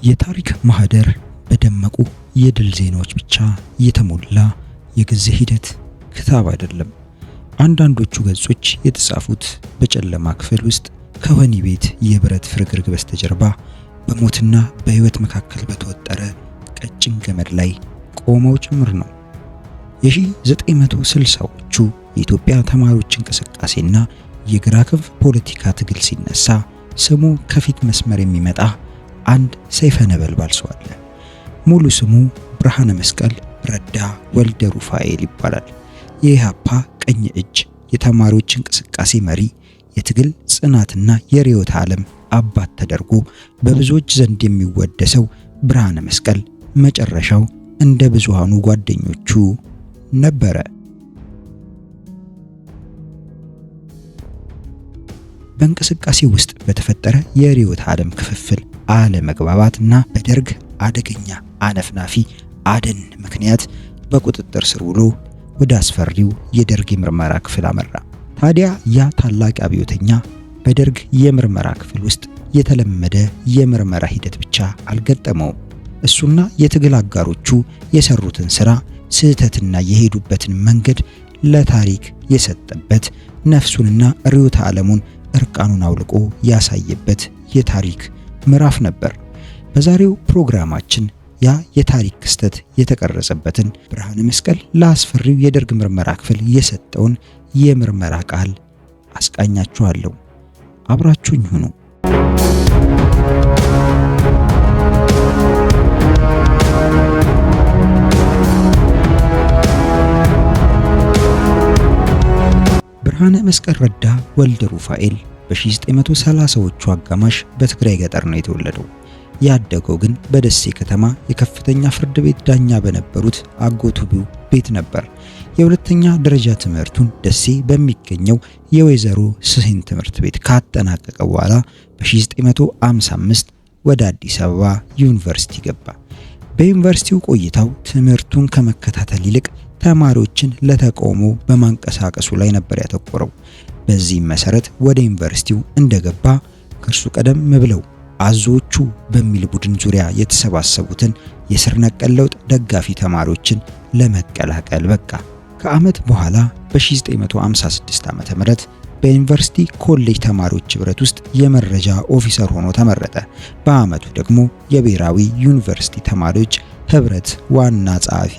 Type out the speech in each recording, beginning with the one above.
የታሪክ ማህደር በደመቁ የድል ዜናዎች ብቻ የተሞላ የጊዜ ሂደት ክታብ አይደለም። አንዳንዶቹ ገጾች የተጻፉት በጨለማ ክፍል ውስጥ ከወህኒ ቤት የብረት ፍርግርግ በስተጀርባ በሞትና በህይወት መካከል በተወጠረ ቀጭን ገመድ ላይ ቆመው ጭምር ነው። የ1960ዎቹ የኢትዮጵያ ተማሪዎች እንቅስቃሴና የግራ ክንፍ ፖለቲካ ትግል ሲነሳ ስሙ ከፊት መስመር የሚመጣ አንድ ሰይፈ ነበልባል ሰው አለ። ሙሉ ስሙ ብርሃነ መስቀል ረዳ ወልደ ሩፋኤል ይባላል። የኢህአፓ ቀኝ እጅ፣ የተማሪዎች እንቅስቃሴ መሪ፣ የትግል ጽናትና የርዕዮተ ዓለም አባት ተደርጎ በብዙዎች ዘንድ የሚወደሰው ብርሃነ መስቀል መጨረሻው እንደ ብዙሃኑ ጓደኞቹ ነበረ። በእንቅስቃሴ ውስጥ በተፈጠረ የርዕዮተ ዓለም ክፍፍል አለመግባባትና በደርግ አደገኛ አነፍናፊ አደን ምክንያት በቁጥጥር ስር ውሎ ወደ አስፈሪው የደርግ የምርመራ ክፍል አመራ። ታዲያ ያ ታላቅ አብዮተኛ በደርግ የምርመራ ክፍል ውስጥ የተለመደ የምርመራ ሂደት ብቻ አልገጠመውም። እሱና የትግል አጋሮቹ የሰሩትን ስራ ስህተትና የሄዱበትን መንገድ ለታሪክ የሰጠበት፣ ነፍሱንና ርዕዮተ ዓለሙን እርቃኑን አውልቆ ያሳየበት የታሪክ ምዕራፍ ነበር። በዛሬው ፕሮግራማችን ያ የታሪክ ክስተት የተቀረጸበትን ብርሃነ መስቀል ለአስፈሪው የደርግ ምርመራ ክፍል የሰጠውን የምርመራ ቃል አስቃኛችኋለሁ። አብራችሁኝ ሁኑ። ብርሃነ መስቀል ረዳ ወልደ ሩፋኤል በ1930ዎቹ አጋማሽ በትግራይ ገጠር ነው የተወለደው። ያደገው ግን በደሴ ከተማ የከፍተኛ ፍርድ ቤት ዳኛ በነበሩት አጎቱ ቤት ነበር። የሁለተኛ ደረጃ ትምህርቱን ደሴ በሚገኘው የወይዘሮ ስሂን ትምህርት ቤት ካጠናቀቀ በኋላ በ1955 ወደ አዲስ አበባ ዩኒቨርሲቲ ገባ። በዩኒቨርሲቲው ቆይታው ትምህርቱን ከመከታተል ይልቅ ተማሪዎችን ለተቃውሞ በማንቀሳቀሱ ላይ ነበር ያተኮረው። በዚህም መሰረት ወደ ዩኒቨርሲቲው እንደገባ ከእርሱ ቀደም ብለው አዞቹ በሚል ቡድን ዙሪያ የተሰባሰቡትን የስር ነቀል ለውጥ ደጋፊ ተማሪዎችን ለመቀላቀል በቃ። ከዓመት በኋላ በ1956 ዓ.ም በዩኒቨርሲቲ ኮሌጅ ተማሪዎች ህብረት ውስጥ የመረጃ ኦፊሰር ሆኖ ተመረጠ። በዓመቱ ደግሞ የብሔራዊ ዩኒቨርሲቲ ተማሪዎች ህብረት ዋና ጸሐፊ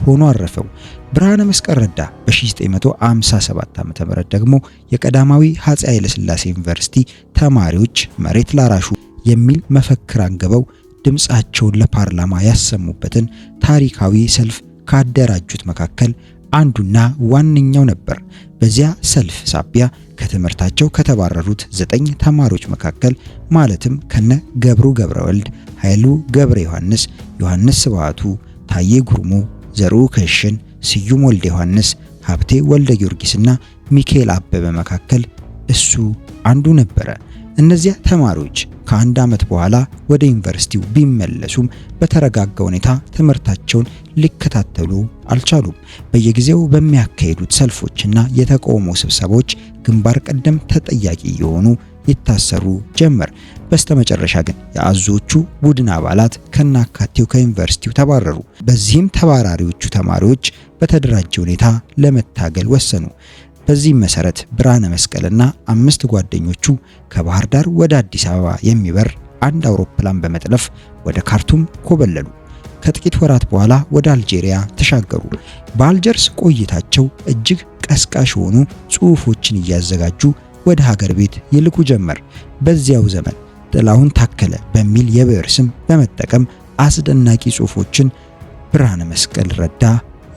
ሆኖ አረፈው። ብርሃነ መስቀል ረዳ በ1957 ዓ.ም ደግሞ የቀዳማዊ አፄ ኃይለ ሥላሴ ዩኒቨርሲቲ ተማሪዎች መሬት ላራሹ የሚል መፈክር አንግበው ድምጻቸውን ለፓርላማ ያሰሙበትን ታሪካዊ ሰልፍ ካደራጁት መካከል አንዱና ዋነኛው ነበር። በዚያ ሰልፍ ሳቢያ ከትምህርታቸው ከተባረሩት 9 ተማሪዎች መካከል ማለትም ከነ ገብሩ ገብረ ወልድ፣ ኃይሉ ገብረ ዮሐንስ፣ ዮሐንስ ስብሃቱ፣ ታዬ ጉርሙ፣ ዘሩ ከሽን፣ ስዩም ወልደ ዮሐንስ፣ ሀብቴ ወልደ ጊዮርጊስና ሚካኤል አበበ መካከል እሱ አንዱ ነበረ። እነዚያ ተማሪዎች ከአንድ ዓመት በኋላ ወደ ዩኒቨርሲቲው ቢመለሱም በተረጋጋ ሁኔታ ትምህርታቸውን ሊከታተሉ አልቻሉም። በየጊዜው በሚያካሂዱት ሰልፎችና የተቃውሞ ስብሰባዎች ግንባር ቀደም ተጠያቂ የሆኑ ይታሰሩ ጀመር። በስተመጨረሻ ግን የአዞቹ ቡድን አባላት ከናካቴው ከዩኒቨርሲቲው ተባረሩ። በዚህም ተባራሪዎቹ ተማሪዎች በተደራጀ ሁኔታ ለመታገል ወሰኑ። በዚህም መሰረት ብርሃነ መስቀልና 5 ጓደኞቹ ከባህር ዳር ወደ አዲስ አበባ የሚበር አንድ አውሮፕላን በመጥለፍ ወደ ካርቱም ኮበለሉ። ከጥቂት ወራት በኋላ ወደ አልጄሪያ ተሻገሩ። በአልጀርስ ቆይታቸው እጅግ ቀስቃሽ የሆኑ ጽሑፎችን እያዘጋጁ ወደ ሀገር ቤት ይልኩ ጀመር። በዚያው ዘመን ጥላሁን ታከለ በሚል የብዕር ስም በመጠቀም አስደናቂ ጽሑፎችን ብርሃነ መስቀል ረዳ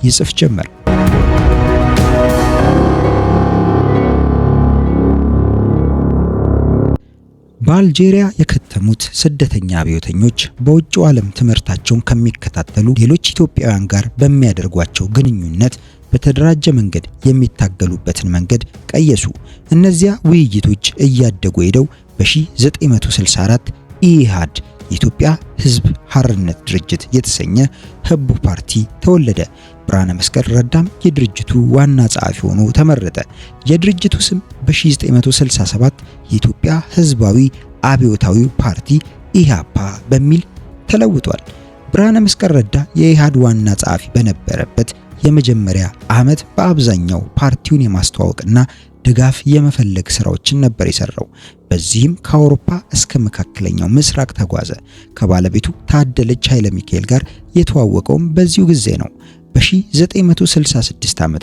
ይጽፍ ጀመር። በአልጄሪያ የከተሙት ስደተኛ አብዮተኞች በውጭው ዓለም ትምህርታቸውን ከሚከታተሉ ሌሎች ኢትዮጵያውያን ጋር በሚያደርጓቸው ግንኙነት በተደራጀ መንገድ የሚታገሉበትን መንገድ ቀየሱ። እነዚያ ውይይቶች እያደጉ ሄደው በ1964 ኢህአድ የኢትዮጵያ ሕዝብ ሐርነት ድርጅት የተሰኘ ህቡ ፓርቲ ተወለደ። ብርሃነ መስቀል ረዳም የድርጅቱ ዋና ጸሐፊ ሆኖ ተመረጠ። የድርጅቱ ስም በ1967 የኢትዮጵያ ሕዝባዊ አብዮታዊ ፓርቲ ኢህአፓ በሚል ተለውጧል። ብርሃነ መስቀል ረዳ የኢህአድ ዋና ጸሐፊ በነበረበት የመጀመሪያ ዓመት በአብዛኛው ፓርቲውን የማስተዋወቅና ድጋፍ የመፈለግ ስራዎችን ነበር የሰራው። በዚህም ከአውሮፓ እስከ መካከለኛው ምስራቅ ተጓዘ። ከባለቤቱ ታደለች ኃይለ ሚካኤል ጋር የተዋወቀውም በዚሁ ጊዜ ነው። በ1966 ዓ.ም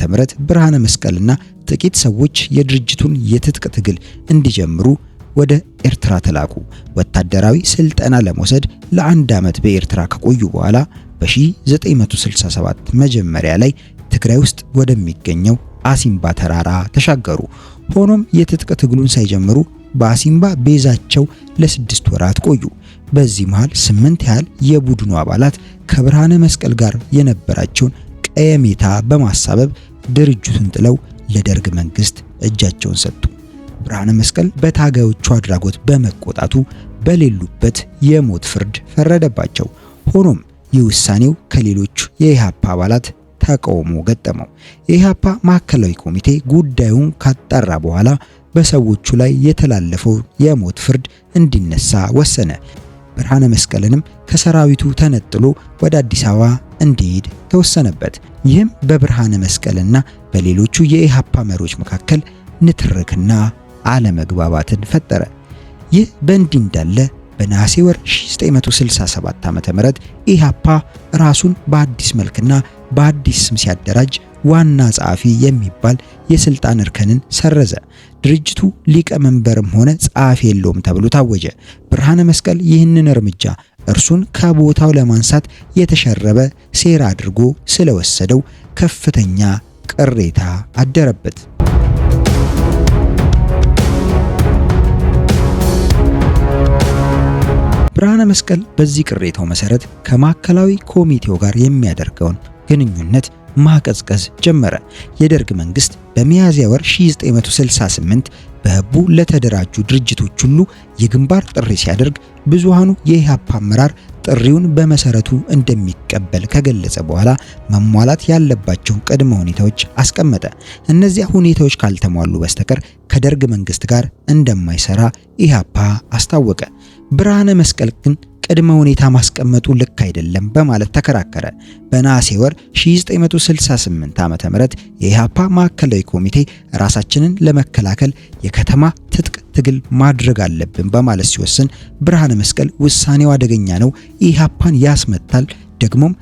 ብርሃነ መስቀልና ጥቂት ሰዎች የድርጅቱን የትጥቅ ትግል እንዲጀምሩ ወደ ኤርትራ ተላኩ። ወታደራዊ ስልጠና ለመውሰድ ለአንድ ዓመት በኤርትራ ከቆዩ በኋላ በ1967 መጀመሪያ ላይ ትግራይ ውስጥ ወደሚገኘው አሲምባ ተራራ ተሻገሩ። ሆኖም የትጥቅ ትግሉን ሳይጀምሩ በአሲምባ ቤዛቸው ለ6 ወራት ቆዩ። በዚህ መሃል 8 ያህል የቡድኑ አባላት ከብርሃነ መስቀል ጋር የነበራቸውን ቀየሜታ በማሳበብ ድርጅቱን ጥለው ለደርግ መንግስት እጃቸውን ሰጡ። ብርሃነ መስቀል በታጋዮቹ አድራጎት በመቆጣቱ በሌሉበት የሞት ፍርድ ፈረደባቸው። ሆኖም ይህ ውሳኔው ከሌሎቹ የኢህአፓ አባላት ተቃውሞ ገጠመው። የኢህአፓ ማዕከላዊ ኮሚቴ ጉዳዩን ካጣራ በኋላ በሰዎቹ ላይ የተላለፈው የሞት ፍርድ እንዲነሳ ወሰነ። ብርሃነ መስቀልንም ከሰራዊቱ ተነጥሎ ወደ አዲስ አበባ እንዲሄድ ተወሰነበት። ይህም በብርሃነ መስቀልና በሌሎቹ የኢህአፓ መሪዎች መካከል ንትርክና አለመግባባትን ፈጠረ። ይህ በእንዲህ እንዳለ በነሐሴ ወር 1967 ዓ.ም ኢህአፓ ራሱን በአዲስ መልክና በአዲስ ስም ሲያደራጅ ዋና ጸሐፊ የሚባል የስልጣን እርከንን ሰረዘ። ድርጅቱ ሊቀመንበርም ሆነ ጸሐፊ የለውም ተብሎ ታወጀ። ብርሃነ መስቀል ይህንን እርምጃ እርሱን ከቦታው ለማንሳት የተሸረበ ሴራ አድርጎ ስለወሰደው ከፍተኛ ቅሬታ አደረበት። ብርሃነ መስቀል በዚህ ቅሬታው መሰረት ከማዕከላዊ ኮሚቴው ጋር የሚያደርገውን ግንኙነት ማቀዝቀዝ ጀመረ። የደርግ መንግስት በሚያዝያ ወር 1968 በህቡ ለተደራጁ ድርጅቶች ሁሉ የግንባር ጥሪ ሲያደርግ ብዙሃኑ የኢህአፓ አመራር ጥሪውን በመሰረቱ እንደሚቀበል ከገለጸ በኋላ መሟላት ያለባቸውን ቅድመ ሁኔታዎች አስቀመጠ። እነዚያ ሁኔታዎች ካልተሟሉ በስተቀር ከደርግ መንግስት ጋር እንደማይሰራ ኢህአፓ አስታወቀ። ብርሃነ መስቀል ግን ቅድመ ሁኔታ ማስቀመጡ ልክ አይደለም በማለት ተከራከረ። በነሐሴ ወር 1968 ዓ.ም የኢህአፓ ማዕከላዊ ኮሚቴ ራሳችንን ለመከላከል የከተማ ትጥቅ ትግል ማድረግ አለብን በማለት ሲወስን ብርሃነ መስቀል ውሳኔው አደገኛ ነው፣ ኢህአፓን ያስመታል፣ ደግሞም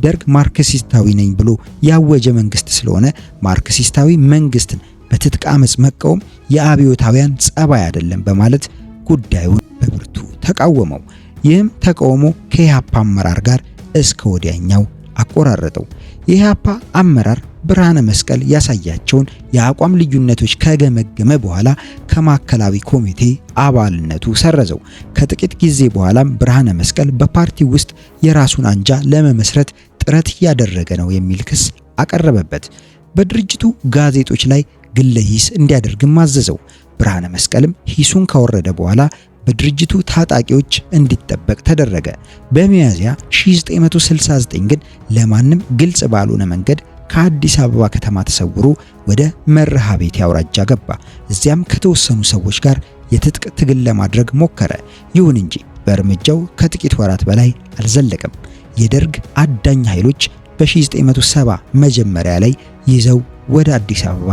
ደርግ ማርክሲስታዊ ነኝ ብሎ ያወጀ መንግስት ስለሆነ ማርክሲስታዊ መንግስትን በትጥቅ አመጽ መቃወም የአብዮታውያን ጸባይ አይደለም በማለት ጉዳዩን በብርቱ ተቃወመው። ይህም ተቃውሞ ከኢህአፓ አመራር ጋር እስከ ወዲያኛው አቆራረጠው። የኢህአፓ አመራር ብርሃነ መስቀል ያሳያቸውን የአቋም ልዩነቶች ከገመገመ በኋላ ከማዕከላዊ ኮሚቴ አባልነቱ ሰረዘው። ከጥቂት ጊዜ በኋላም ብርሃነ መስቀል በፓርቲው ውስጥ የራሱን አንጃ ለመመስረት ጥረት እያደረገ ነው የሚል ክስ አቀረበበት። በድርጅቱ ጋዜጦች ላይ ግለ ሂስ እንዲያደርግም አዘዘው። ብርሃነ መስቀልም ሂሱን ካወረደ በኋላ በድርጅቱ ታጣቂዎች እንዲጠበቅ ተደረገ። በሚያዝያ 1969 ግን ለማንም ግልጽ ባልሆነ መንገድ ከአዲስ አበባ ከተማ ተሰውሮ ወደ መርሃቤቴ አውራጃ ገባ። እዚያም ከተወሰኑ ሰዎች ጋር የትጥቅ ትግል ለማድረግ ሞከረ። ይሁን እንጂ በእርምጃው ከጥቂት ወራት በላይ አልዘለቀም። የደርግ አዳኝ ኃይሎች በ1970 መጀመሪያ ላይ ይዘው ወደ አዲስ አበባ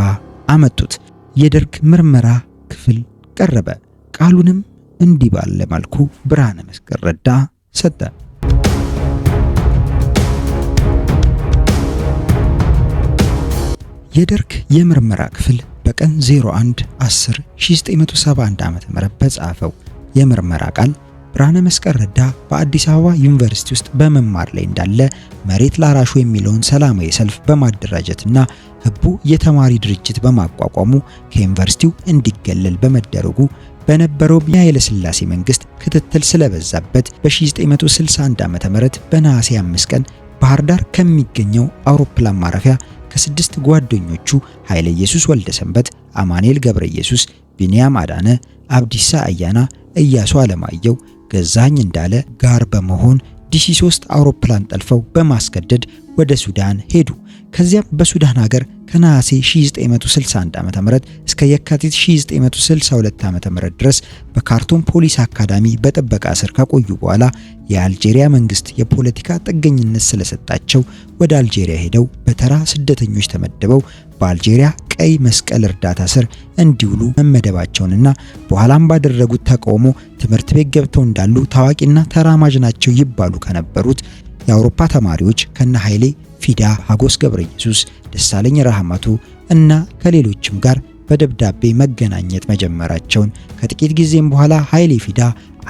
አመጡት። የደርግ ምርመራ ክፍል ቀረበ። ቃሉንም እንዲህ ባለ መልኩ ብርሃነ መስቀል ረዳ ሰጠ። የደርግ የምርመራ ክፍል በቀን 01/10/1971 ዓ.ም በጻፈው የምርመራ ቃል ብርሃነ መስቀል ረዳ በአዲስ አበባ ዩኒቨርሲቲ ውስጥ በመማር ላይ እንዳለ መሬት ላራሹ የሚለውን ሰላማዊ ሰልፍ በማደራጀትና ህቡ የተማሪ ድርጅት በማቋቋሙ ከዩኒቨርሲቲው እንዲገለል በመደረጉ በነበረው የኃይለ ሥላሴ መንግስት ክትትል ስለበዛበት በ1961 ዓ.ም በነሐሴ 5 ቀን ባህር ዳር ከሚገኘው አውሮፕላን ማረፊያ ከ6 ጓደኞቹ ኃይለ ኢየሱስ ወልደ ሰንበት፣ አማኑኤል ገብረ ኢየሱስ፣ ቢንያም አዳነ፣ አብዲሳ አያና፣ ኢያሱ አለማየሁ፣ ገዛኝ እንዳለ ጋር በመሆን DC3 አውሮፕላን ጠልፈው በማስገደድ ወደ ሱዳን ሄዱ። ከዚያም በሱዳን ሀገር ከነሐሴ 1961 ዓ.ም እስከ የካቲት 1962 ዓ.ም ድረስ በካርቱም ፖሊስ አካዳሚ በጥበቃ ስር ከቆዩ በኋላ የአልጄሪያ መንግስት የፖለቲካ ጥገኝነት ስለሰጣቸው ወደ አልጄሪያ ሄደው በተራ ስደተኞች ተመድበው በአልጄሪያ ቀይ መስቀል እርዳታ ስር እንዲውሉ መመደባቸውንና በኋላም ባደረጉት ተቃውሞ ትምህርት ቤት ገብተው እንዳሉ ታዋቂና ተራማጅ ናቸው ይባሉ ከነበሩት የአውሮፓ ተማሪዎች ከነ ኃይሌ ፊዳ፣ ሀጎስ ገብረ ኢየሱስ፣ ደሳለኝ ረሃማቱ እና ከሌሎችም ጋር በደብዳቤ መገናኘት መጀመራቸውን ከጥቂት ጊዜም በኋላ ኃይሌ ፊዳ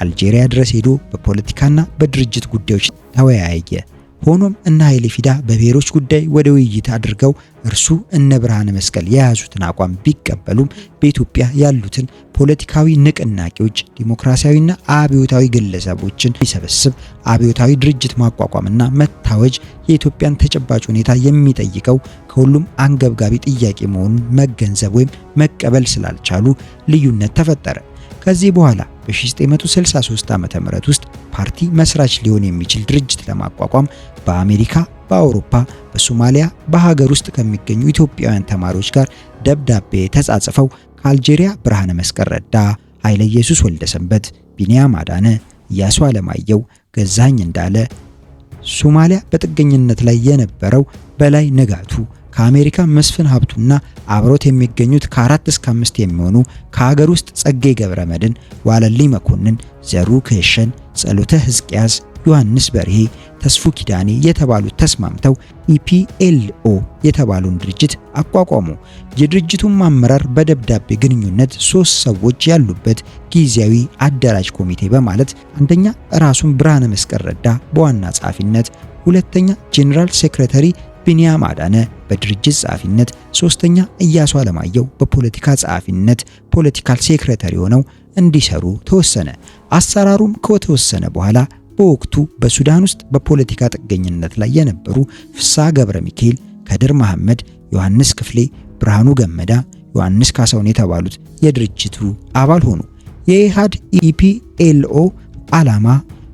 አልጄሪያ ድረስ ሄዶ በፖለቲካና በድርጅት ጉዳዮች ተወያየ። ሆኖም እነ ኃይሌ ፊዳ በብሔሮች ጉዳይ ወደ ውይይት አድርገው እርሱ እነ ብርሃነ መስቀል የያዙትን አቋም ቢቀበሉም በኢትዮጵያ ያሉትን ፖለቲካዊ ንቅናቄዎች ዲሞክራሲያዊና አብዮታዊ ግለሰቦችን ሊሰበስብ አብዮታዊ ድርጅት ማቋቋምና መታወጅ የኢትዮጵያን ተጨባጭ ሁኔታ የሚጠይቀው ከሁሉም አንገብጋቢ ጥያቄ መሆኑን መገንዘብ ወይም መቀበል ስላልቻሉ ልዩነት ተፈጠረ። ከዚህ በኋላ በ1963 ዓ.ም ውስጥ ፓርቲ መስራች ሊሆን የሚችል ድርጅት ለማቋቋም በአሜሪካ፣ በአውሮፓ፣ በሶማሊያ በሀገር ውስጥ ከሚገኙ ኢትዮጵያውያን ተማሪዎች ጋር ደብዳቤ ተጻጽፈው ከአልጄሪያ ብርሃነ መስቀል ረዳ፣ ኃይለ ኢየሱስ ወልደሰንበት፣ ቢንያም አዳነ፣ ኢያሱ አለማየሁ፣ ገዛኸኝ እንዳለ፣ ሶማሊያ በጥገኝነት ላይ የነበረው በላይ ንጋቱ፣ ከአሜሪካ መስፍን ሀብቱና አብሮት የሚገኙት ከ4 እስከ 5 የሚሆኑ ከሀገር ውስጥ ጸጋዬ ገብረመድህን፣ ዋለልኝ መኮንን፣ ዘሩ ክህሸን፣ ጸሎተ ሕዝቅያስ፣ ዮሐንስ በርሄ፣ ተስፉ ኪዳኔ የተባሉት ተስማምተው ኢፒኤልኦ የተባለውን ድርጅት አቋቋሙ። የድርጅቱን አመራር በደብዳቤ ግንኙነት 3 ሰዎች ያሉበት ጊዜያዊ አደራጅ ኮሚቴ በማለት አንደኛ ራሱን ብርሃነ መስቀል ረዳ በዋና ጸሐፊነት፣ ሁለተኛ ጄኔራል ሴክሬታሪ ቢንያም አዳነ በድርጅት ጸሐፊነት፣ ሶስተኛ ኢያሱ አለማየሁ በፖለቲካ ጸሐፊነት ፖለቲካል ሴክሬታሪ ሆነው እንዲሰሩ ተወሰነ። አሰራሩም ከተወሰነ በኋላ በወቅቱ በሱዳን ውስጥ በፖለቲካ ጥገኝነት ላይ የነበሩ ፍስሐ ገብረ ሚካኤል፣ ከድር መሐመድ፣ ዮሐንስ ክፍሌ፣ ብርሃኑ ገመዳ፣ ዮሐንስ ካሳውን የተባሉት የድርጅቱ አባል ሆኑ። የኢሃድ ኢፒኤልኦ ዓላማ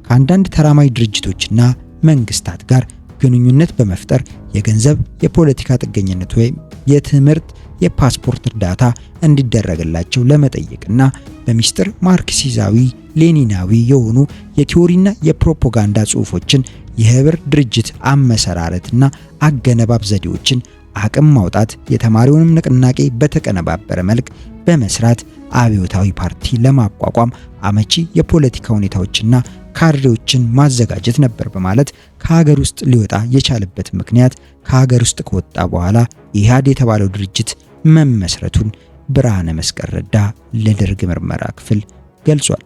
ከአንዳንድ ተራማጅ ድርጅቶችና መንግስታት ጋር ግንኙነት በመፍጠር የገንዘብ፣ የፖለቲካ ጥገኝነት ወይም የትምህርት፣ የፓስፖርት እርዳታ እንዲደረግላቸው ለመጠየቅና በሚስጥር ማርክሲዛዊ ሌኒናዊ የሆኑ የቲዮሪና የፕሮፓጋንዳ ጽሑፎችን፣ የህብር ድርጅት አመሰራረትና አገነባብ ዘዴዎችን አቅም ማውጣት፣ የተማሪውንም ንቅናቄ በተቀነባበረ መልክ በመስራት አብዮታዊ ፓርቲ ለማቋቋም አመቺ የፖለቲካ ሁኔታዎችና ካድሬዎችን ማዘጋጀት ነበር በማለት ከሀገር ውስጥ ሊወጣ የቻለበት ምክንያት ከሀገር ውስጥ ከወጣ በኋላ ኢህአድ የተባለው ድርጅት መመስረቱን ብርሃነ መስቀል ረዳ ለደርግ ምርመራ ክፍል ገልጿል።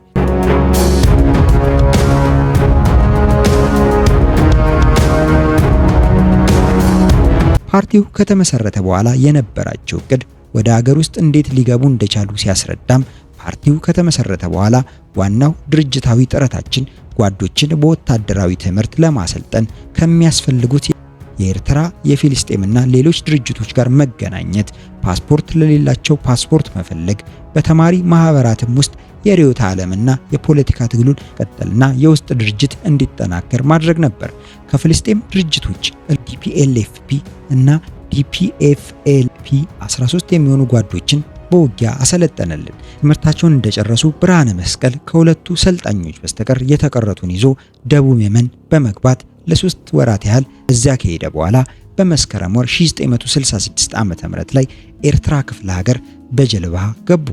ፓርቲው ከተመሰረተ በኋላ የነበራቸው እቅድ ወደ ሀገር ውስጥ እንዴት ሊገቡ እንደቻሉ ሲያስረዳም ፓርቲው ከተመሰረተ በኋላ ዋናው ድርጅታዊ ጥረታችን ጓዶችን በወታደራዊ ትምህርት ለማሰልጠን ከሚያስፈልጉት የኤርትራ፣ የፊልስጤምና ሌሎች ድርጅቶች ጋር መገናኘት፣ ፓስፖርት ለሌላቸው ፓስፖርት መፈለግ፣ በተማሪ ማህበራትም ውስጥ የርዕዮተ ዓለምና የፖለቲካ ትግሉን ቀጠልና የውስጥ ድርጅት እንዲጠናከር ማድረግ ነበር። ከፊልስጤም ድርጅቶች ዲፒኤልኤፍፒ እና ዲፒኤፍኤልፒ 13 የሚሆኑ ጓዶችን በውጊያ አሰለጠነልን። ትምህርታቸውን እንደጨረሱ ብርሃነ መስቀል ከሁለቱ ሰልጣኞች በስተቀር የተቀረቱን ይዞ ደቡብ የመን በመግባት ለ3 ወራት ያህል እዚያ ከሄደ በኋላ በመስከረም ወር 1966 ዓ.ም ላይ ኤርትራ ክፍለ ሀገር በጀልባ ገቡ።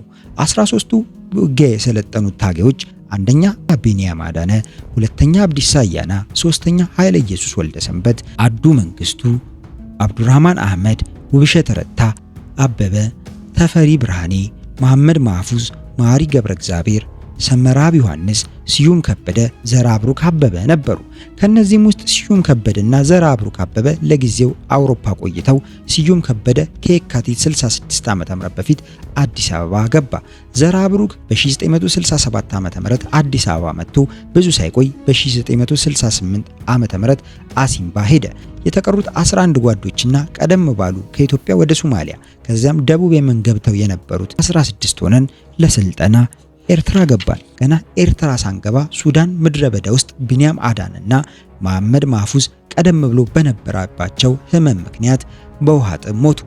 13ቱ ውጊያ የሰለጠኑት ታጋዮች አንደኛ ቢንያም አዳነ፣ ሁለተኛ አብዲሳ አያና፣ ሶስተኛ ኃይለ ኢየሱስ ወልደሰንበት፣ አዱ መንግስቱ፣ አብዱራህማን አህመድ፣ ውብሸት ረታ፣ አበበ ተፈሪ፣ ብርሃኔ፣ መሐመድ ማህፉዝ፣ ማሪ ገብረ እግዚአብሔር፣ ሰመራብ ዮሐንስ፣ ስዩም ከበደ፣ ዘራብሩክ አበበ ነበሩ። ከነዚህም ውስጥ ስዩም ከበደና ዘራብሩክ አበበ ለጊዜው አውሮፓ ቆይተው ስዩም ከበደ ከየካቲት 66 ዓ.ም በፊት አዲስ አበባ ገባ። ዘራብሩክ በ1967 ዓ.ም አዲስ አበባ መጥቶ ብዙ ሳይቆይ በ1968 ዓ.ም አሲምባ ሄደ። የተቀሩት 11 ጓዶችና ቀደም ባሉ ከኢትዮጵያ ወደ ሶማሊያ ከዚያም ደቡብ የመን ገብተው የነበሩት 16 ሆነን ለስልጠና ኤርትራ ገባን። ገና ኤርትራ ሳንገባ ሱዳን ምድረ በዳ ውስጥ ቢንያም አዳንና መሐመድ ማህፉዝ ቀደም ብሎ በነበረባቸው ህመም ምክንያት በውሃ ጥም ሞቱ።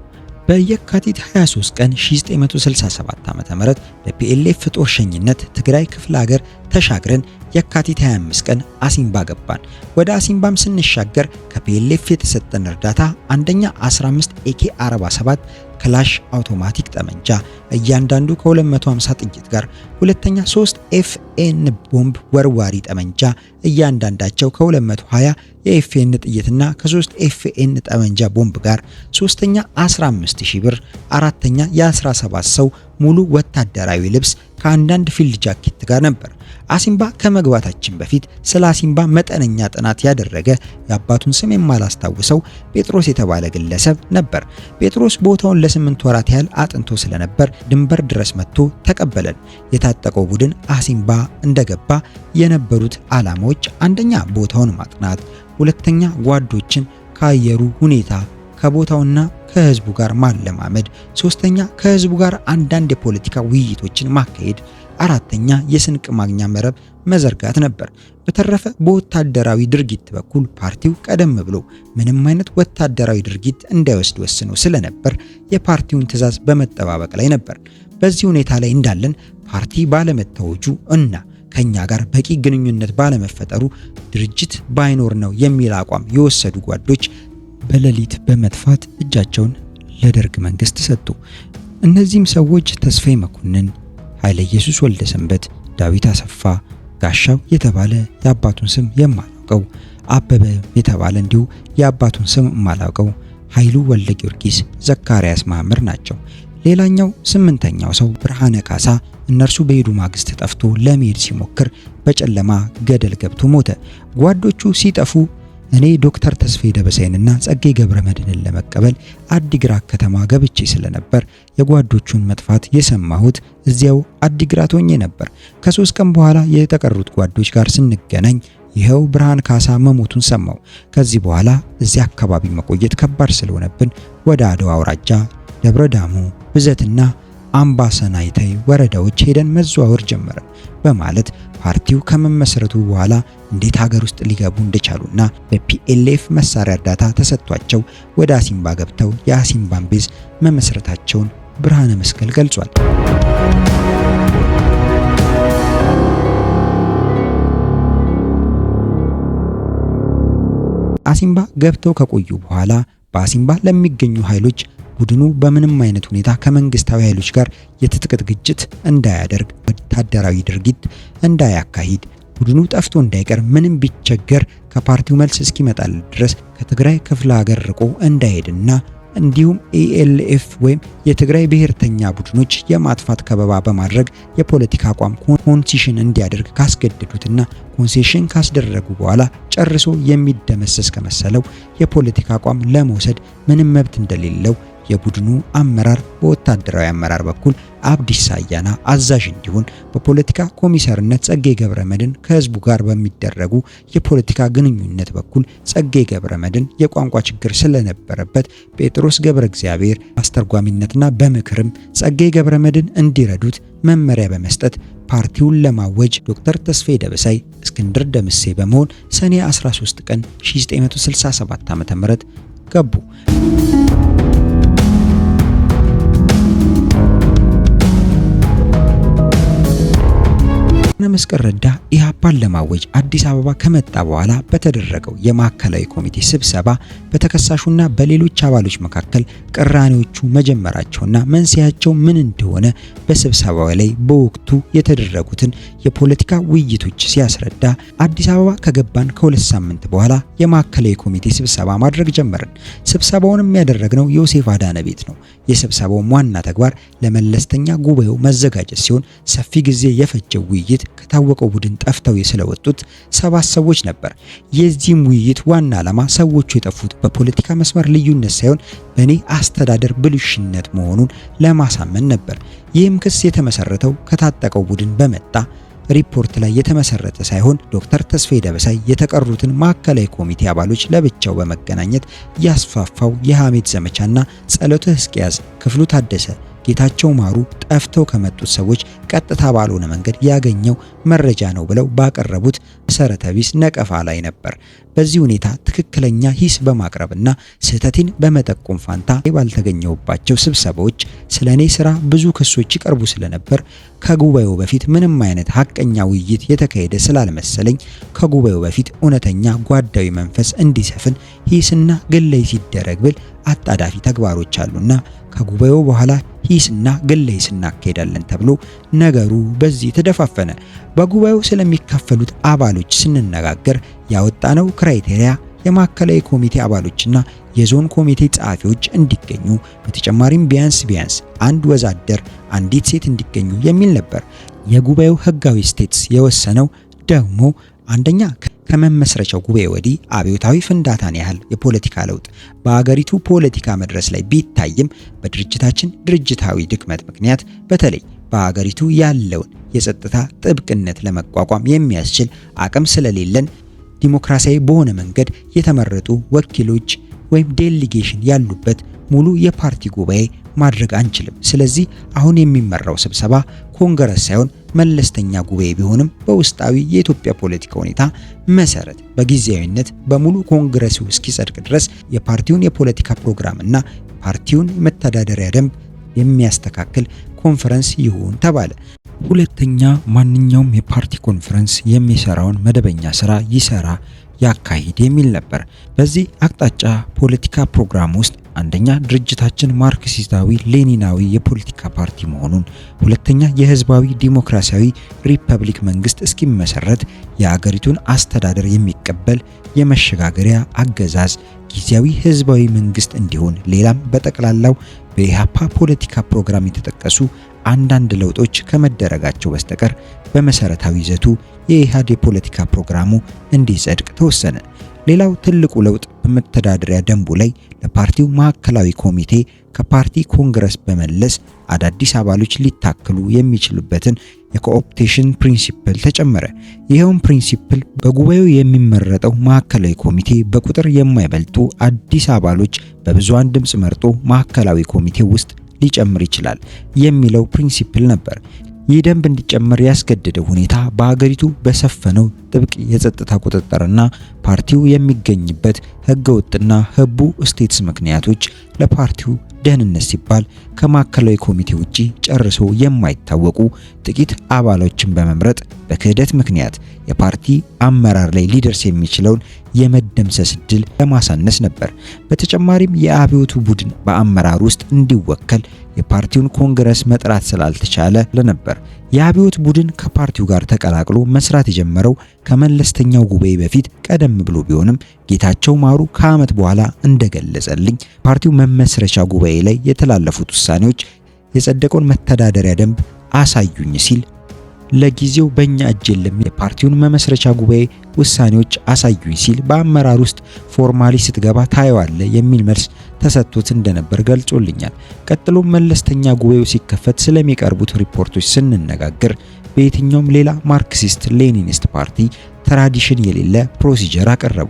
በየካቲት 23 ቀን 1967 ዓ.ም በፒኤልኤፍ ጦር ሸኝነት ትግራይ ክፍለ ሀገር ተሻግረን የካቲት 25 ቀን አሲምባ ገባን። ወደ አሲምባም ስንሻገር ከፒኤልኤፍ የተሰጠን እርዳታ አንደኛ 15 AK47 ክላሽ አውቶማቲክ ጠመንጃ እያንዳንዱ ከ250 ጥይት ጋር፣ ሁለተኛ 3 FN ቦምብ ወርዋሪ ጠመንጃ እያንዳንዳቸው ከ220 የኤፍኤን ጥይትና ከ3 FN ጠመንጃ ቦምብ ጋር፣ ሶስተኛ 15000 ብር፣ አራተኛ የ17 ሰው ሙሉ ወታደራዊ ልብስ ከአንዳንድ ፊልድ ጃኬት ጋር ነበር። አሲምባ ከመግባታችን በፊት ስለ አሲምባ መጠነኛ ጥናት ያደረገ የአባቱን ስም የማላስታውሰው ጴጥሮስ የተባለ ግለሰብ ነበር። ጴጥሮስ ቦታውን ለ8 ወራት ያህል አጥንቶ ስለነበር ድንበር ድረስ መጥቶ ተቀበለን። የታጠቀው ቡድን አሲምባ እንደገባ የነበሩት ዓላማዎች አንደኛ ቦታውን ማጥናት፣ ሁለተኛ ጓዶችን ከአየሩ ሁኔታ ከቦታውና ከህዝቡ ጋር ማለማመድ፣ ሶስተኛ ከህዝቡ ጋር አንዳንድ የፖለቲካ ውይይቶችን ማካሄድ፣ አራተኛ የስንቅ ማግኛ መረብ መዘርጋት ነበር። በተረፈ በወታደራዊ ድርጊት በኩል ፓርቲው ቀደም ብሎ ምንም አይነት ወታደራዊ ድርጊት እንዳይወስድ ወስኖ ስለነበር የፓርቲውን ትዕዛዝ በመጠባበቅ ላይ ነበር። በዚህ ሁኔታ ላይ እንዳለን ፓርቲ ባለመታወጁ እና ከኛ ጋር በቂ ግንኙነት ባለመፈጠሩ ድርጅት ባይኖር ነው የሚል አቋም የወሰዱ ጓዶች በሌሊት በመጥፋት እጃቸውን ለደርግ መንግስት ሰጡ። እነዚህም ሰዎች ተስፋዬ መኮንን፣ ኃይለ ኢየሱስ ወልደ ሰንበት፣ ዳዊት አሰፋ፣ ጋሻው የተባለ የአባቱን ስም የማላውቀው፣ አበበ የተባለ እንዲሁ የአባቱን ስም የማላውቀው፣ ኃይሉ ወልደ ጊዮርጊስ፣ ዘካርያስ ማህመር ናቸው። ሌላኛው ስምንተኛው ሰው ብርሃነ ካሳ እነርሱ በሄዱ ማግስት ጠፍቶ ለመሄድ ሲሞክር በጨለማ ገደል ገብቶ ሞተ። ጓዶቹ ሲጠፉ እኔ ዶክተር ተስፋዬ ደበሳይንና ጸጋዬ ገብረመድህንን ለመቀበል አዲግራት ከተማ ገብቼ ስለነበር የጓዶቹን መጥፋት የሰማሁት እዚያው አዲግራት ሆኜ ነበር። ከ3 ቀን በኋላ የተቀሩት ጓዶች ጋር ስንገናኝ ይኸው ብርሃን ካሳ መሞቱን ሰማው። ከዚህ በኋላ እዚያ አካባቢ መቆየት ከባድ ስለሆነብን ወደ አድዋ አውራጃ፣ ደብረ ዳሞ፣ ብዘትና አምባሰናይታይ ወረዳዎች ሄደን መዘዋወር ጀመርን በማለት ፓርቲው ከመመስረቱ በኋላ እንዴት ሀገር ውስጥ ሊገቡ እንደቻሉና በፒኤልኤፍ መሳሪያ እርዳታ ተሰጥቷቸው ወደ አሲምባ ገብተው የአሲምባን ቤዝ መመስረታቸውን ብርሃነ መስቀል ገልጿል። አሲምባ ገብተው ከቆዩ በኋላ በአሲምባ ለሚገኙ ኃይሎች ቡድኑ በምንም አይነት ሁኔታ ከመንግስታዊ ኃይሎች ጋር የትጥቅ ግጭት እንዳያደርግ፣ ወታደራዊ ድርጊት እንዳያካሂድ፣ ቡድኑ ጠፍቶ እንዳይቀር፣ ምንም ቢቸገር ከፓርቲው መልስ እስኪመጣል ድረስ ከትግራይ ክፍለ ሀገር ርቆ እንዳይሄድና እንዲሁም ኤኤልኤፍ ወይም የትግራይ ብሔርተኛ ቡድኖች የማጥፋት ከበባ በማድረግ የፖለቲካ አቋም ኮንሴሽን እንዲያደርግ ካስገደዱትና ኮንሴሽን ካስደረጉ በኋላ ጨርሶ የሚደመሰስ ከመሰለው የፖለቲካ አቋም ለመውሰድ ምንም መብት እንደሌለው የቡድኑ አመራር በወታደራዊ አመራር በኩል አብዲሳ አያና አዛዥ እንዲሆን፣ በፖለቲካ ኮሚሰርነት ጸጋዬ ገብረመድህን ከህዝቡ ጋር በሚደረጉ የፖለቲካ ግንኙነት በኩል ጸጋዬ ገብረመድህን የቋንቋ ችግር ስለነበረበት ጴጥሮስ ገብረ እግዚአብሔር አስተርጓሚነትና በምክርም ጸጋዬ ገብረመድህን እንዲረዱት መመሪያ በመስጠት ፓርቲውን ለማወጅ ዶክተር ተስፋዬ ደበሳይ፣ እስክንድር ደምሴ በመሆን ሰኔ 13 ቀን 1967 ዓ.ም ገቡ። መስቀል ረዳ ኢህአፓን ለማወጅ አዲስ አበባ ከመጣ በኋላ በተደረገው የማዕከላዊ ኮሚቴ ስብሰባ በተከሳሹና በሌሎች አባሎች መካከል ቅራኔዎቹ መጀመራቸውና መንስኤያቸው ምን እንደሆነ በስብሰባው ላይ በወቅቱ የተደረጉትን የፖለቲካ ውይይቶች ሲያስረዳ አዲስ አበባ ከገባን ከ2 ሳምንት በኋላ የማዕከላዊ ኮሚቴ ስብሰባ ማድረግ ጀመርን። ስብሰባውንም ያደረግነው ዮሴፍ አዳነ ቤት ነው። የስብሰባው ዋና ተግባር ለመለስተኛ ጉባኤው መዘጋጀት ሲሆን ሰፊ ጊዜ የፈጀው ውይይት ከታወቀው ቡድን ጠፍተው ስለወጡት 7 ሰዎች ነበር። የዚህም ውይይት ዋና ዓላማ ሰዎቹ የጠፉት በፖለቲካ መስመር ልዩነት ሳይሆን በእኔ አስተዳደር ብልሽነት መሆኑን ለማሳመን ነበር። ይህም ክስ የተመሰረተው ከታጠቀው ቡድን በመጣ ሪፖርት ላይ የተመሰረተ ሳይሆን ዶክተር ተስፋዬ ደበሳይ የተቀሩትን ማዕከላዊ ኮሚቴ አባሎች ለብቻው በመገናኘት ያስፋፋው የሐሜት ዘመቻና ጸሎተ ሕዝቅያስ፣ ክፍሉ ታደሰ፣ ጌታቸው ማሩ ጠፍተው ከመጡት ሰዎች ቀጥታ ባልሆነ መንገድ ያገኘው መረጃ ነው ብለው ባቀረቡት መሰረተ ቢስ ነቀፋ ላይ ነበር። በዚህ ሁኔታ ትክክለኛ ሂስ በማቅረብና ስህተቴን በመጠቆም ፋንታ ባልተገኘውባቸው ስብሰባዎች ስለኔ ስራ ብዙ ክሶች ይቀርቡ ስለነበር ከጉባኤው በፊት ምንም አይነት ሐቀኛ ውይይት የተካሄደ ስላልመሰለኝ ከጉባኤው በፊት እውነተኛ ጓዳዊ መንፈስ እንዲሰፍን ሂስና ግለይ ሲደረግ ብል አጣዳፊ ተግባሮች አሉና ከጉባኤው በኋላ ሂስና ግለይ እናካሄዳለን ተብሎ ነገሩ በዚህ ተደፋፈነ። በጉባኤው ስለሚካፈሉት አባሎች ስንነጋገር ያወጣነው ክራይቴሪያ የማዕከላዊ ኮሚቴ አባሎችና የዞን ኮሚቴ ጸሐፊዎች እንዲገኙ በተጨማሪም ቢያንስ አንድ ወዛደር፣ አንዲት ሴት እንዲገኙ የሚል ነበር። የጉባኤው ህጋዊ ስቴትስ የወሰነው ደግሞ አንደኛ ከመመስረቻው ጉባኤ ወዲህ አብዮታዊ ፍንዳታን ያህል የፖለቲካ ለውጥ በአገሪቱ ፖለቲካ መድረስ ላይ ቢታይም በድርጅታችን ድርጅታዊ ድክመት ምክንያት በተለይ በአገሪቱ ያለውን የጸጥታ ጥብቅነት ለመቋቋም የሚያስችል አቅም ስለሌለን ዲሞክራሲያዊ በሆነ መንገድ የተመረጡ ወኪሎች ወይም ዴሊጌሽን ያሉበት ሙሉ የፓርቲ ጉባኤ ማድረግ አንችልም። ስለዚህ አሁን የሚመራው ስብሰባ ኮንግረስ ሳይሆን መለስተኛ ጉባኤ ቢሆንም በውስጣዊ የኢትዮጵያ ፖለቲካ ሁኔታ መሰረት በጊዜያዊነት በሙሉ ኮንግረሱ እስኪጸድቅ ድረስ የፓርቲውን የፖለቲካ ፕሮግራም እና ፓርቲውን መተዳደሪያ ደንብ የሚያስተካክል ኮንፈረንስ ይሁን ተባለ። ሁለተኛ፣ ማንኛውም የፓርቲ ኮንፈረንስ የሚሰራውን መደበኛ ስራ ይሰራ ያካሂድ የሚል ነበር። በዚህ አቅጣጫ ፖለቲካ ፕሮግራም ውስጥ አንደኛ ድርጅታችን ማርክሲስታዊ ሌኒናዊ የፖለቲካ ፓርቲ መሆኑን፣ ሁለተኛ የህዝባዊ ዲሞክራሲያዊ ሪፐብሊክ መንግስት እስኪመሰረት የአገሪቱን አስተዳደር የሚቀበል የመሸጋገሪያ አገዛዝ ጊዜያዊ ህዝባዊ መንግስት እንዲሆን፣ ሌላም በጠቅላላው በኢሃፓ ፖለቲካ ፕሮግራም የተጠቀሱ አንዳንድ ለውጦች ከመደረጋቸው በስተቀር በመሰረታዊ ይዘቱ የኢሃዴ ፖለቲካ ፕሮግራሙ እንዲጸድቅ ተወሰነ። ሌላው ትልቁ ለውጥ በመተዳደሪያ ደንቡ ላይ ለፓርቲው ማዕከላዊ ኮሚቴ ከፓርቲ ኮንግረስ በመለስ አዳዲስ አባሎች ሊታከሉ የሚችሉበትን የኮኦፕቴሽን ፕሪንሲፕል ተጨመረ። ይኸውም ፕሪንሲፕል በጉባኤው የሚመረጠው ማዕከላዊ ኮሚቴ በቁጥር የማይበልጡ አዲስ አባሎች በብዙሃን ድምጽ መርጦ ማዕከላዊ ኮሚቴ ውስጥ ሊጨምር ይችላል የሚለው ፕሪንሲፕል ነበር። ይህ ደንብ እንዲጨመር ያስገደደው ሁኔታ በአገሪቱ በሰፈነው ጥብቅ የጸጥታ ቁጥጥርና ፓርቲው የሚገኝበት ህገወጥና ህቡ ስቴትስ ምክንያቶች ለፓርቲው ደህንነት ሲባል ከማዕከላዊ ኮሚቴ ውጪ ጨርሶ የማይታወቁ ጥቂት አባሎችን በመምረጥ በክህደት ምክንያት የፓርቲ አመራር ላይ ሊደርስ የሚችለውን የመደምሰስ ዕድል ለማሳነስ ነበር። በተጨማሪም የአብዮቱ ቡድን በአመራር ውስጥ እንዲወከል የፓርቲውን ኮንግረስ መጥራት ስላልተቻለ ነበር። የአብዮት ቡድን ከፓርቲው ጋር ተቀላቅሎ መስራት የጀመረው ከመለስተኛው ጉባኤ በፊት ቀደም ብሎ ቢሆንም ጌታቸው ማሩ ከዓመት በኋላ እንደገለጸልኝ ፓርቲው መመስረቻ ጉባኤ ላይ የተላለፉት ውሳኔዎች የጸደቀውን መተዳደሪያ ደንብ አሳዩኝ ሲል ለጊዜው በእኛ እጅ የለም የፓርቲውን መመስረቻ ጉባኤ ውሳኔዎች አሳዩኝ ሲል በአመራር ውስጥ ፎርማሊ ስትገባ ታየዋለ የሚል መልስ ተሰጥቶት እንደነበር ገልጾልኛል። ቀጥሎ መለስተኛ ጉባኤው ሲከፈት ስለሚቀርቡት ሪፖርቶች ስንነጋገር በየትኛውም ሌላ ማርክሲስት ሌኒኒስት ፓርቲ ትራዲሽን የሌለ ፕሮሲጀር አቀረቡ።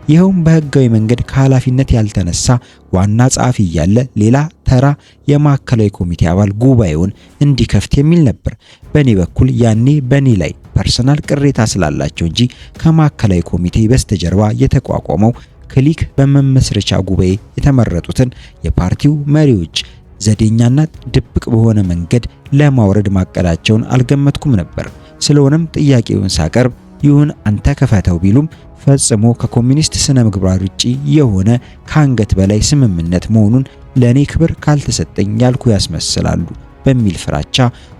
ይኸውም በህጋዊ መንገድ ከኃላፊነት ያልተነሳ ዋና ጸሐፊ እያለ ሌላ ተራ የማዕከላዊ ኮሚቴ አባል ጉባኤውን እንዲከፍት የሚል ነበር። በእኔ በኩል ያኔ በእኔ ላይ ፐርሰናል ቅሬታ ስላላቸው እንጂ ከማዕከላዊ ኮሚቴ በስተጀርባ የተቋቋመው ክሊክ በመመስረቻ ጉባኤ የተመረጡትን የፓርቲው መሪዎች ዘዴኛና ድብቅ በሆነ መንገድ ለማውረድ ማቀዳቸውን አልገመትኩም ነበር። ስለሆነም ጥያቄውን ሳቀርብ ይሁን አንተ ከፈተው ቢሉም ፈጽሞ ከኮሚኒስት ስነ ምግባር ውጪ የሆነ ከአንገት በላይ ስምምነት መሆኑን ለኔ ክብር ካልተሰጠኝ ያልኩ ያስመስላሉ በሚል ፍራቻ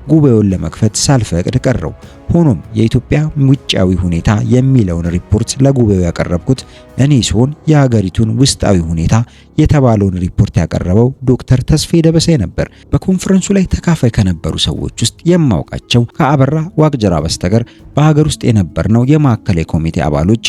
ጉባኤውን ለመክፈት ሳልፈቅድ ቀረው። ሆኖም የኢትዮጵያ ውጫዊ ሁኔታ የሚለውን ሪፖርት ለጉባኤው ያቀረብኩት እኔ ሲሆን የሀገሪቱን ውስጣዊ ሁኔታ የተባለውን ሪፖርት ያቀረበው ዶክተር ተስፋዬ ደበሳይ ነበር። በኮንፈረንሱ ላይ ተካፋይ ከነበሩ ሰዎች ውስጥ የማውቃቸው ከአበራ ዋቅጅራ በስተቀር በሀገር ውስጥ የነበርነው የማዕከላዊ ኮሚቴ አባሎች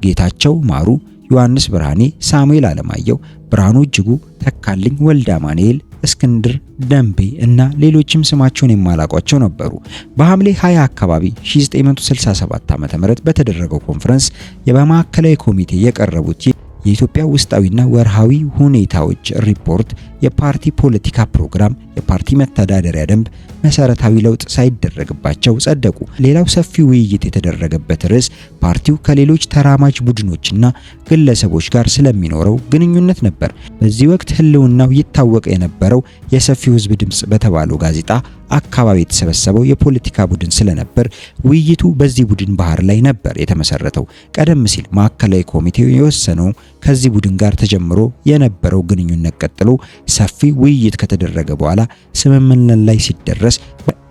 ጌታቸው ማሩ፣ ዮሐንስ ብርሃኔ፣ ሳሙኤል አለማየሁ፣ ብርሃኑ እጅጉ፣ ተካልኝ ወልደ አማኑኤል፣ እስክንድር ደንቤ እና ሌሎችም ስማቸውን የማላቋቸው ነበሩ። በሐምሌ 20 አካባቢ 1967 ዓ.ም በተደረገው ኮንፈረንስ በማዕከላዊ ኮሚቴ የቀረቡት የኢትዮጵያ ውስጣዊና ወርሃዊ ሁኔታዎች ሪፖርት፣ የፓርቲ ፖለቲካ ፕሮግራም፣ የፓርቲ መተዳደሪያ ደንብ መሰረታዊ ለውጥ ሳይደረግባቸው ጸደቁ። ሌላው ሰፊ ውይይት የተደረገበት ርዕስ ፓርቲው ከሌሎች ተራማጅ ቡድኖችና ግለሰቦች ጋር ስለሚኖረው ግንኙነት ነበር። በዚህ ወቅት ህልውናው ይታወቅ የነበረው የሰፊው ህዝብ ድምጽ በተባለው ጋዜጣ አካባቢ የተሰበሰበው የፖለቲካ ቡድን ስለነበር ውይይቱ በዚህ ቡድን ባህር ላይ ነበር የተመሰረተው። ቀደም ሲል ማዕከላዊ ኮሚቴው የወሰነው ከዚህ ቡድን ጋር ተጀምሮ የነበረው ግንኙነት ቀጥሎ ሰፊ ውይይት ከተደረገ በኋላ ስምምነት ላይ ሲደረስ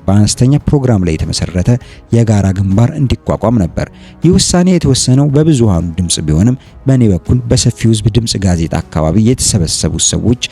በአነስተኛ ፕሮግራም ላይ የተመሰረተ የጋራ ግንባር እንዲቋቋም ነበር። ይህ ውሳኔ የተወሰነው በብዙሃኑ ድምጽ ቢሆንም በእኔ በኩል በሰፊው ህዝብ ድምጽ ጋዜጣ አካባቢ የተሰበሰቡት ሰዎች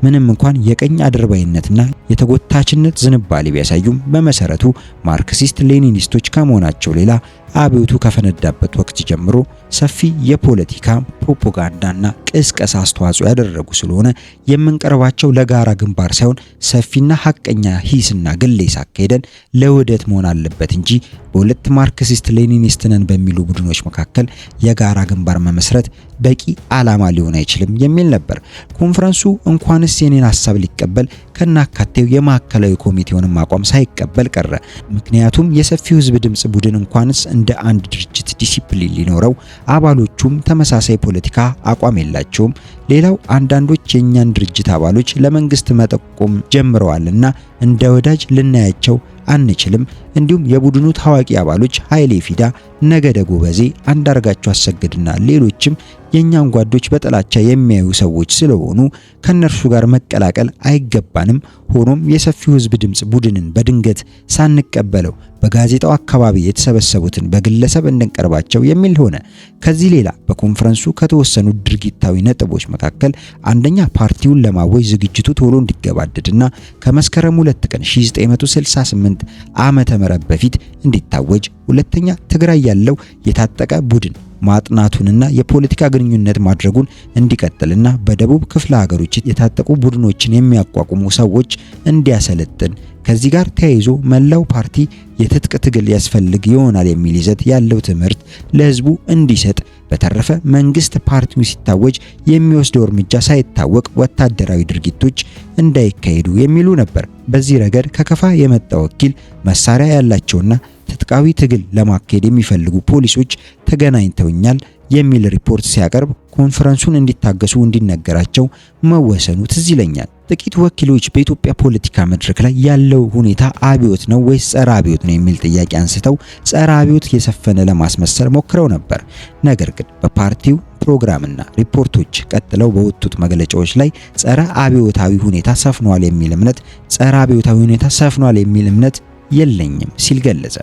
ምንም እንኳን የቀኝ አድርባይነትና የተጎታችነት ዝንባሌ ቢያሳዩም በመሰረቱ ማርክሲስት ሌኒኒስቶች ከመሆናቸው ሌላ አብዮቱ ከፈነዳበት ወቅት ጀምሮ ሰፊ የፖለቲካ ፕሮፓጋንዳና ቅስቀሳ አስተዋጽኦ ያደረጉ ስለሆነ የምንቀርባቸው ለጋራ ግንባር ሳይሆን ሰፊና ሐቀኛ ሂስና ግሌስ አካሄደን ለውህደት መሆን አለበት እንጂ በሁለት ማርክሲስት ሌኒኒስት ነን በሚሉ ቡድኖች መካከል የጋራ ግንባር መመስረት በቂ ዓላማ ሊሆን አይችልም የሚል ነበር። ኮንፈረንሱ እንኳንስ የኔን ሐሳብ ሊቀበል ከናካቴው የማዕከላዊ ኮሚቴውንም አቋም ሳይቀበል ቀረ። ምክንያቱም የሰፊው ህዝብ ድምጽ ቡድን እንኳንስ እንደ አንድ ድርጅት ዲሲፕሊን ሊኖረው አባሎቹም ተመሳሳይ ፖለቲካ አቋም የላቸውም። ሌላው አንዳንዶች የኛን ድርጅት አባሎች ለመንግስት መጠቆም ጀምረዋልና እንደ ወዳጅ ልናያቸው አንችልም። እንዲሁም የቡድኑ ታዋቂ አባሎች ኃይሌ ፊዳ፣ ነገደ ጎበዜ፣ አንዳርጋቸው አሰግድና ሌሎችም የኛን ጓዶች በጥላቻ የሚያዩ ሰዎች ስለሆኑ ከነርሱ ጋር መቀላቀል አይገባንም። ሆኖም የሰፊው ህዝብ ድምጽ ቡድንን በድንገት ሳንቀበለው በጋዜጣው አካባቢ የተሰበሰቡትን በግለሰብ እንድንቀርባቸው የሚል ሆነ። ከዚህ ሌላ በኮንፈረንሱ ከተወሰኑ ድርጊታዊ ነጥቦች መካከል አንደኛ ፓርቲውን ለማወጅ ዝግጅቱ ቶሎ እንዲገባደድና ከመስከረም 2 ቀን 1968 ዓመተ ምህረት በፊት እንዲታወጅ፣ ሁለተኛ ትግራይ ያለው የታጠቀ ቡድን ማጥናቱንና የፖለቲካ ግንኙነት ማድረጉን እንዲቀጥልና በደቡብ ክፍለ ሀገሮች የታጠቁ ቡድኖችን የሚያቋቁሙ ሰዎች እንዲያሰለጥን፣ ከዚህ ጋር ተያይዞ መላው ፓርቲ የትጥቅ ትግል ያስፈልግ ይሆናል የሚል ይዘት ያለው ትምህርት ለህዝቡ እንዲሰጥ፣ በተረፈ መንግስት ፓርቲው ሲታወጅ የሚወስደው እርምጃ ሳይታወቅ ወታደራዊ ድርጊቶች እንዳይካሄዱ የሚሉ ነበር። በዚህ ረገድ ከከፋ የመጣ ወኪል መሳሪያ ያላቸውና ትጥቃዊ ትግል ለማካሄድ የሚፈልጉ ፖሊሶች ተገናኝተውኛል የሚል ሪፖርት ሲያቀርብ ኮንፈረንሱን እንዲታገሱ እንዲነገራቸው መወሰኑ ትዝ ይለኛል። ጥቂት ወኪሎች በኢትዮጵያ ፖለቲካ መድረክ ላይ ያለው ሁኔታ አብዮት ነው ወይስ ጸረ አብዮት ነው የሚል ጥያቄ አንስተው ጸረ አብዮት የሰፈነ ለማስመሰል ሞክረው ነበር። ነገር ግን በፓርቲው ፕሮግራምና ሪፖርቶች ቀጥለው በወጡት መግለጫዎች ላይ ጸረ አብዮታዊ ሁኔታ ሰፍኗል የሚል እምነት ጸረ አብዮታዊ ሁኔታ ሰፍኗል የሚል እምነት የለኝም ሲል ገለጸ።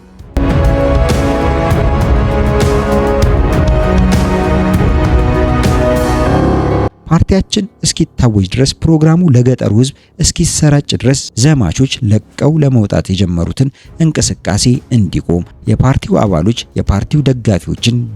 ፓርቲያችን እስኪታወጅ ድረስ ፕሮግራሙ ለገጠሩ ህዝብ እስኪሰራጭ ድረስ ዘማቾች ለቀው ለመውጣት የጀመሩትን እንቅስቃሴ እንዲቆም፣ የፓርቲው አባሎች የፓርቲው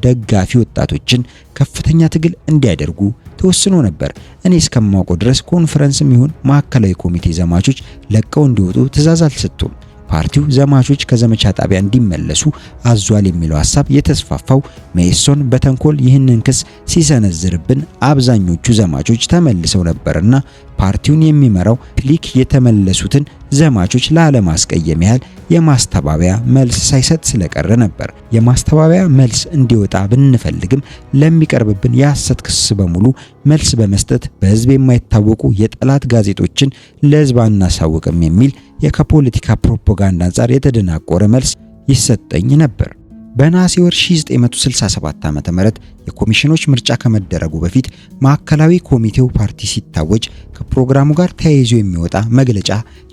ደጋፊ ወጣቶችን ከፍተኛ ትግል እንዲያደርጉ ተወስኖ ነበር። እኔ እስከማውቀው ድረስ ኮንፈረንስም ይሁን ማዕከላዊ ኮሚቴ ዘማቾች ለቀው እንዲወጡ ትዕዛዝ አልሰጡም። ፓርቲው ዘማቾች ከዘመቻ ጣቢያ እንዲመለሱ አዟል የሚለው ሐሳብ የተስፋፋው መኢሶን በተንኮል ይህንን ክስ ሲሰነዝርብን አብዛኞቹ ዘማቾች ተመልሰው ነበርና ፓርቲውን የሚመራው ክሊክ የተመለሱትን ዘማቾች ላለማስቀየም ያህል የማስተባበያ መልስ ሳይሰጥ ስለቀረ ነበር። የማስተባበያ መልስ እንዲወጣ ብንፈልግም ለሚቀርብብን የሐሰት ክስ በሙሉ መልስ በመስጠት በህዝብ የማይታወቁ የጠላት ጋዜጦችን ለህዝብ አናሳውቅም የሚል የፖለቲካ ፕሮፓጋንዳ አንጻር የተደናቆረ መልስ ይሰጠኝ ነበር። በነሐሴ ወር 1967 ዓ.ም የኮሚሽኖች ምርጫ ከመደረጉ በፊት ማዕከላዊ ኮሚቴው ፓርቲ ሲታወጅ ከፕሮግራሙ ጋር ተያይዞ የሚወጣ መግለጫ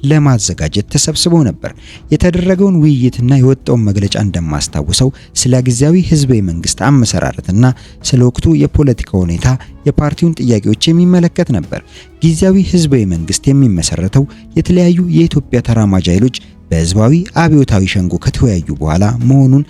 ለማዘጋጀት ተሰብስበው ነበር። የተደረገውን ውይይትና የወጣውን መግለጫ እንደማስታውሰው ስለ ጊዜያዊ ህዝባዊ መንግስት አመሰራረትና ስለ ወቅቱ የፖለቲካ ሁኔታ የፓርቲውን ጥያቄዎች የሚመለከት ነበር። ጊዜያዊ ህዝባዊ መንግስት የሚመሰረተው የተለያዩ የኢትዮጵያ ተራማጅ ኃይሎች በህዝባዊ አብዮታዊ ሸንጎ ከተወያዩ በኋላ መሆኑን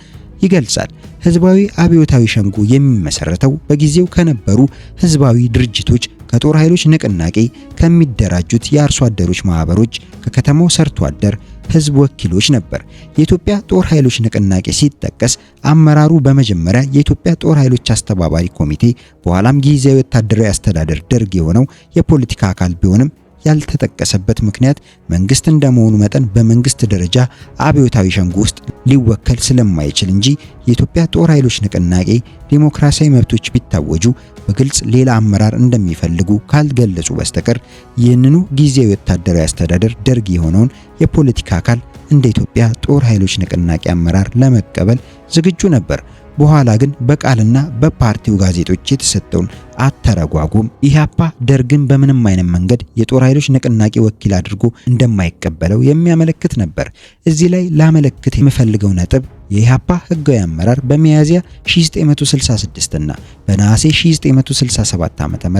ይገልጻል። ህዝባዊ አብዮታዊ ሸንጎ የሚመሰረተው በጊዜው ከነበሩ ህዝባዊ ድርጅቶች፣ ከጦር ኃይሎች ንቅናቄ፣ ከሚደራጁት የአርሶ አደሮች ማህበሮች፣ ከከተማው ሰርቶ አደር ህዝብ ወኪሎች ነበር። የኢትዮጵያ ጦር ኃይሎች ንቅናቄ ሲጠቀስ አመራሩ በመጀመሪያ የኢትዮጵያ ጦር ኃይሎች አስተባባሪ ኮሚቴ በኋላም ጊዜያዊ ወታደራዊ አስተዳደር ደርግ የሆነው የፖለቲካ አካል ቢሆንም ያልተጠቀሰበት ምክንያት መንግስት እንደመሆኑ መጠን በመንግስት ደረጃ አብዮታዊ ሸንጎ ውስጥ ሊወከል ስለማይችል እንጂ የኢትዮጵያ ጦር ኃይሎች ንቅናቄ ዲሞክራሲያዊ መብቶች ቢታወጁ በግልጽ ሌላ አመራር እንደሚፈልጉ ካልገለጹ በስተቀር ይህንኑ ጊዜያዊ ወታደራዊ አስተዳደር ደርግ የሆነውን የፖለቲካ አካል እንደ ኢትዮጵያ ጦር ኃይሎች ንቅናቄ አመራር ለመቀበል ዝግጁ ነበር። በኋላ ግን በቃልና በፓርቲው ጋዜጦች የተሰጠውን አተረጓጉም ኢህአፓ ደርግን በምንም አይነት መንገድ የጦር ኃይሎች ንቅናቄ ወኪል አድርጎ እንደማይቀበለው የሚያመለክት ነበር። እዚህ ላይ ላመለክት የምፈልገው ነጥብ የኢህአፓ ህጋዊ አመራር በሚያዝያ 1966 እና በነሐሴ 1967 ዓ.ም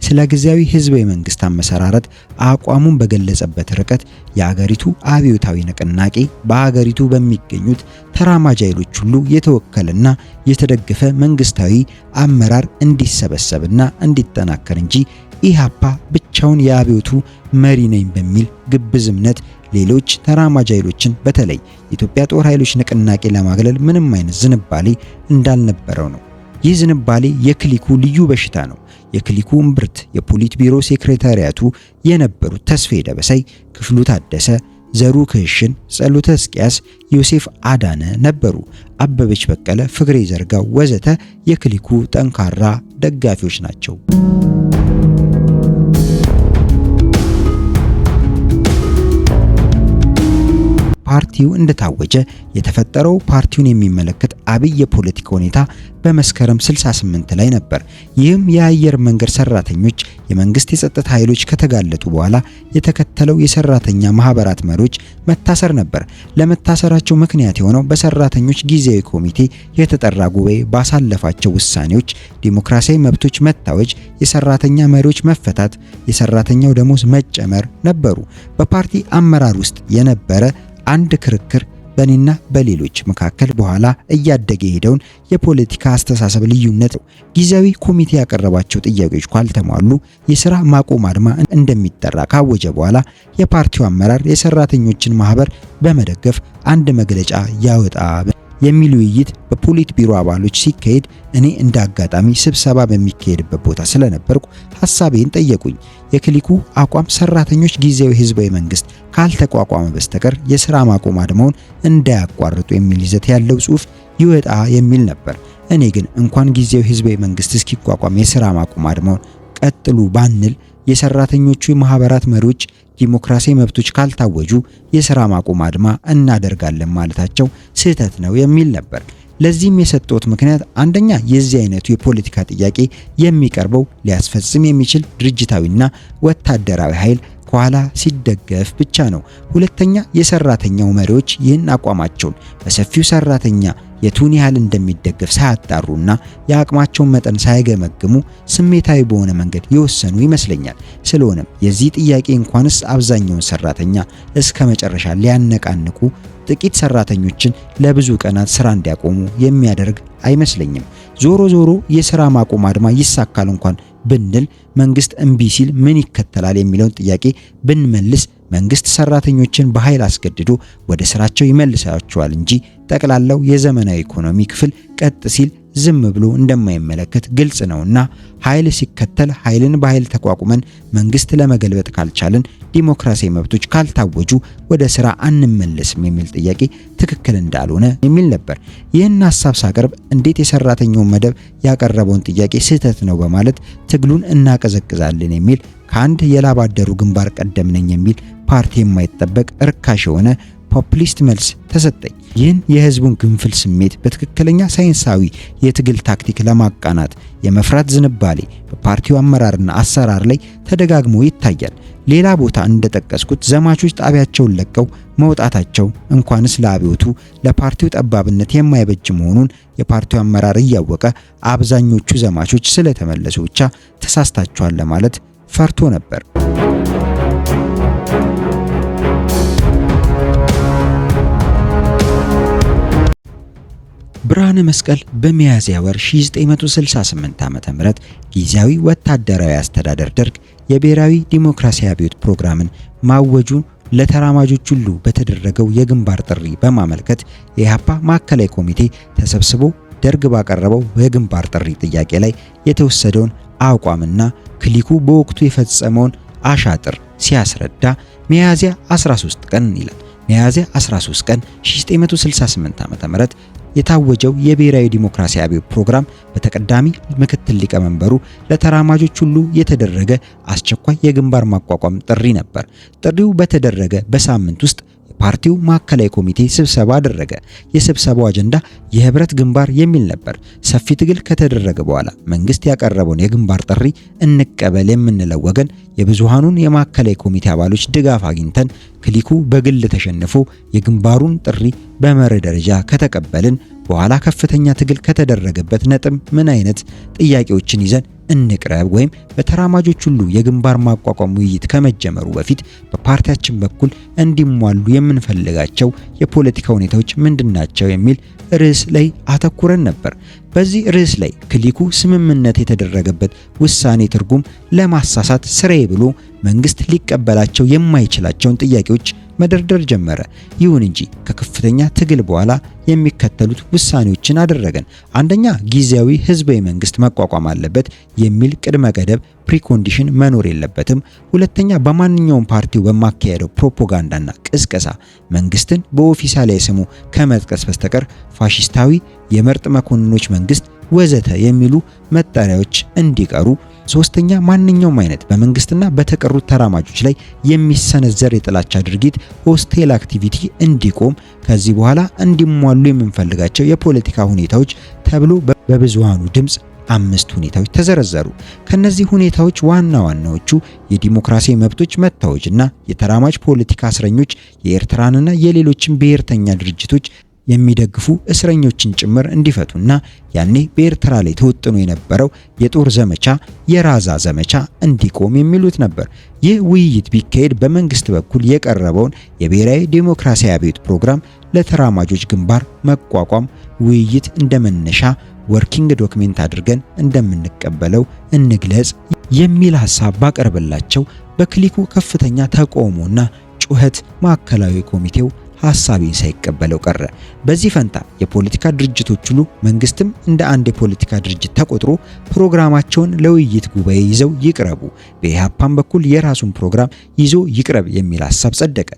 ስለ ጊዜያዊ ህዝባዊ መንግስት አመሰራረት አቋሙን በገለጸበት ርቀት የአገሪቱ አብዮታዊ ንቅናቄ በአገሪቱ በሚገኙት ተራማጅ ኃይሎች ሁሉ የተወከለና የተደገፈ መንግስታዊ አመራር እንዲሰበሰብና እንዲጠናከር እንጂ ኢህአፓ ብቻውን የአብዮቱ መሪ ነኝ በሚል ግብዝ እምነት ሌሎች ተራማጅ ኃይሎችን በተለይ የኢትዮጵያ ጦር ኃይሎች ንቅናቄ ለማግለል ምንም አይነት ዝንባሌ እንዳልነበረው ነው። ይህ ዝንባሌ የክሊኩ ልዩ በሽታ ነው። የክሊኩ እምብርት የፖሊት ቢሮ ሴክሬታሪያቱ የነበሩት ተስፋዬ ደበሳይ፣ ክፍሉ ታደሰ፣ ዘሩ ክህሽን፣ ጸሎተ እስቂያስ፣ ዮሴፍ አዳነ ነበሩ። አበበች በቀለ፣ ፍቅሬ ዘርጋው ወዘተ የክሊኩ ጠንካራ ደጋፊዎች ናቸው። ፓርቲው እንደታወጀ የተፈጠረው ፓርቲውን የሚመለከት አብይ የፖለቲካ ሁኔታ በመስከረም 68 ላይ ነበር። ይህም የአየር መንገድ ሰራተኞች የመንግስት የጸጥታ ኃይሎች ከተጋለጡ በኋላ የተከተለው የሰራተኛ ማህበራት መሪዎች መታሰር ነበር። ለመታሰራቸው ምክንያት የሆነው በሰራተኞች ጊዜያዊ ኮሚቴ የተጠራ ጉባኤ ባሳለፋቸው ውሳኔዎች ዲሞክራሲያዊ መብቶች መታወጅ፣ የሰራተኛ መሪዎች መፈታት፣ የሰራተኛው ደሞዝ መጨመር ነበሩ። በፓርቲ አመራር ውስጥ የነበረ አንድ ክርክር በኔና በሌሎች መካከል በኋላ እያደገ የሄደውን የፖለቲካ አስተሳሰብ ልዩነት ነው። ጊዜያዊ ኮሚቴ ያቀረባቸው ጥያቄዎች ካልተሟሉ የሥራ ማቆም አድማ እንደሚጠራ ካወጀ በኋላ የፓርቲው አመራር የሰራተኞችን ማህበር በመደገፍ አንድ መግለጫ ያወጣ የሚል ውይይት በፖሊት ቢሮ አባሎች ሲካሄድ እኔ እንደ አጋጣሚ ስብሰባ በሚካሄድበት ቦታ ስለነበርኩ ሐሳቤን ጠየቁኝ። የክሊኩ አቋም ሰራተኞች ጊዜያዊ ህዝባዊ መንግስት ካልተቋቋመ በስተቀር የሥራ ማቆም አድማውን እንዳያቋርጡ የሚል ይዘት ያለው ጽሑፍ ይወጣ የሚል ነበር። እኔ ግን እንኳን ጊዜያዊ ህዝባዊ መንግስት እስኪቋቋም የሥራ ማቆም አድማውን ቀጥሉ ባንል የሰራተኞቹ ማህበራት መሪዎች ዲሞክራሲያዊ መብቶች ካልታወጁ የሥራ ማቆም አድማ እናደርጋለን ማለታቸው ስህተት ነው የሚል ነበር። ለዚህም የሰጠሁት ምክንያት አንደኛ የዚህ አይነቱ የፖለቲካ ጥያቄ የሚቀርበው ሊያስፈጽም የሚችል ድርጅታዊና ወታደራዊ ኃይል ከኋላ ሲደገፍ ብቻ ነው። ሁለተኛ የሰራተኛው መሪዎች ይህን አቋማቸውን በሰፊው ሰራተኛ የቱን ያህል እንደሚደገፍ ሳያጣሩና የአቅማቸውን መጠን ሳይገመግሙ ስሜታዊ በሆነ መንገድ የወሰኑ ይመስለኛል። ስለሆነም የዚህ ጥያቄ እንኳንስ አብዛኛውን ሰራተኛ እስከ መጨረሻ ሊያነቃንቁ ጥቂት ሰራተኞችን ለብዙ ቀናት ስራ እንዲያቆሙ የሚያደርግ አይመስለኝም። ዞሮ ዞሮ የሥራ ማቆም አድማ ይሳካል እንኳን ብንል መንግስት እምቢ ሲል ምን ይከተላል የሚለውን ጥያቄ ብንመልስ መንግስት ሰራተኞችን በኃይል አስገድዶ ወደ ስራቸው ይመልሳቸዋል እንጂ ጠቅላላው የዘመናዊ ኢኮኖሚ ክፍል ቀጥ ሲል ዝም ብሎ እንደማይመለከት ግልጽ ነውና ኃይል ሲከተል ኃይልን በኃይል ተቋቁመን መንግስት ለመገልበጥ ካልቻልን ዲሞክራሲያዊ መብቶች ካልታወጁ ወደ ስራ አንመለስም የሚል ጥያቄ ትክክል እንዳልሆነ የሚል ነበር። ይህን ሐሳብ ሳቀርብ እንዴት የሰራተኛውን መደብ ያቀረበውን ጥያቄ ስህተት ነው በማለት ትግሉን እናቀዘቅዛለን የሚል ከአንድ የላብ አደሩ ግንባር ቀደም ነኝ የሚል ፓርቲ የማይጠበቅ እርካሽ የሆነ ፖፑሊስት መልስ ተሰጠኝ። ይህን የህዝቡን ግንፍል ስሜት በትክክለኛ ሳይንሳዊ የትግል ታክቲክ ለማቃናት የመፍራት ዝንባሌ በፓርቲው አመራርና አሰራር ላይ ተደጋግሞ ይታያል። ሌላ ቦታ እንደጠቀስኩት ዘማቾች ጣቢያቸውን ለቀው መውጣታቸው እንኳንስ ለአብዮቱ ለፓርቲው ጠባብነት የማይበጅ መሆኑን የፓርቲው አመራር እያወቀ አብዛኞቹ ዘማቾች ስለተመለሱ ብቻ ተሳስታቸዋል ለማለት ፈርቶ ነበር። ብርሃነ መስቀል በሚያዝያ ወር 1968 ዓ.ም ጊዜያዊ ወታደራዊ አስተዳደር ደርግ የብሔራዊ ዲሞክራሲያዊ አብዮት ፕሮግራምን ማወጁን ለተራማጆች ሁሉ በተደረገው የግንባር ጥሪ በማመልከት የኢህአፓ ማዕከላዊ ኮሚቴ ተሰብስቦ ደርግ ባቀረበው የግንባር ጥሪ ጥያቄ ላይ የተወሰደውን አቋምና ክሊኩ በወቅቱ የፈጸመውን አሻጥር ሲያስረዳ ሚያዝያ 13 ቀን ይላል። ሚያዝያ 13 ቀን 1968 ዓ.ም የታወጀው የብሔራዊ ዲሞክራሲያዊ አብዮት ፕሮግራም በተቀዳሚ ምክትል ሊቀመንበሩ ለተራማጆች ሁሉ የተደረገ አስቸኳይ የግንባር ማቋቋም ጥሪ ነበር። ጥሪው በተደረገ በሳምንት ውስጥ ፓርቲው ማዕከላዊ ኮሚቴ ስብሰባ አደረገ። የስብሰባው አጀንዳ የህብረት ግንባር የሚል ነበር። ሰፊ ትግል ከተደረገ በኋላ መንግስት ያቀረበውን የግንባር ጥሪ እንቀበል የምንለው ወገን የብዙሃኑን የማዕከላዊ ኮሚቴ አባሎች ድጋፍ አግኝተን ክሊኩ በግል ተሸንፎ የግንባሩን ጥሪ በመርህ ደረጃ ከተቀበልን በኋላ ከፍተኛ ትግል ከተደረገበት ነጥብ ምን አይነት ጥያቄዎችን ይዘን እንቅረብ ወይም በተራማጆች ሁሉ የግንባር ማቋቋም ውይይት ከመጀመሩ በፊት በፓርቲያችን በኩል እንዲሟሉ የምንፈልጋቸው የፖለቲካ ሁኔታዎች ምንድናቸው የሚል ርዕስ ላይ አተኩረን ነበር። በዚህ ርዕስ ላይ ክሊኩ ስምምነት የተደረገበት ውሳኔ ትርጉም ለማሳሳት ስራዬ ብሎ መንግስት ሊቀበላቸው የማይችላቸውን ጥያቄዎች መደርደር ጀመረ። ይሁን እንጂ ከከፍተኛ ትግል በኋላ የሚከተሉት ውሳኔዎችን አደረገን። አንደኛ፣ ጊዜያዊ ህዝባዊ መንግስት መቋቋም አለበት የሚል ቅድመ ገደብ ፕሪኮንዲሽን መኖር የለበትም። ሁለተኛ፣ በማንኛውም ፓርቲው በማካሄደው ፕሮፓጋንዳና ቅስቀሳ መንግስትን በኦፊሻላዊ ስሙ ከመጥቀስ በስተቀር ፋሺስታዊ፣ የምርጥ መኮንኖች መንግስት ወዘተ የሚሉ መጠሪያዎች እንዲቀሩ። ሶስተኛ፣ ማንኛውም አይነት በመንግስትና በተቀሩት ተራማጆች ላይ የሚሰነዘር የጥላቻ ድርጊት ሆስቴል አክቲቪቲ እንዲቆም። ከዚህ በኋላ እንዲሟሉ የምንፈልጋቸው የፖለቲካ ሁኔታዎች ተብሎ በብዙሃኑ ድምጽ 5 ሁኔታዎች ተዘረዘሩ። ከነዚህ ሁኔታዎች ዋና ዋናዎቹ የዲሞክራሲያዊ መብቶች መታወጅና የተራማጅ ፖለቲካ እስረኞች የኤርትራንና የሌሎችን ብሔርተኛ ድርጅቶች የሚደግፉ እስረኞችን ጭምር እንዲፈቱና ያኔ በኤርትራ ላይ ተወጥኖ የነበረው የጦር ዘመቻ የራዛ ዘመቻ እንዲቆም የሚሉት ነበር። ይህ ውይይት ቢካሄድ በመንግስት በኩል የቀረበውን የብሔራዊ ዲሞክራሲያዊ አብዮት ፕሮግራም ለተራማጆች ግንባር መቋቋም ውይይት እንደመነሻ ወርኪንግ ዶክሜንት አድርገን እንደምንቀበለው እንግለጽ የሚል ሐሳብ ባቀርብላቸው በክሊኩ ከፍተኛ ተቃውሞና ጩኸት ማዕከላዊ ኮሚቴው ሐሳቤን ሳይቀበለው ቀረ። በዚህ ፈንታ የፖለቲካ ድርጅቶች ሁሉ መንግስትም እንደ አንድ የፖለቲካ ድርጅት ተቆጥሮ ፕሮግራማቸውን ለውይይት ጉባኤ ይዘው ይቅረቡ፣ በኢህአፓም በኩል የራሱን ፕሮግራም ይዞ ይቅረብ የሚል ሐሳብ ጸደቀ።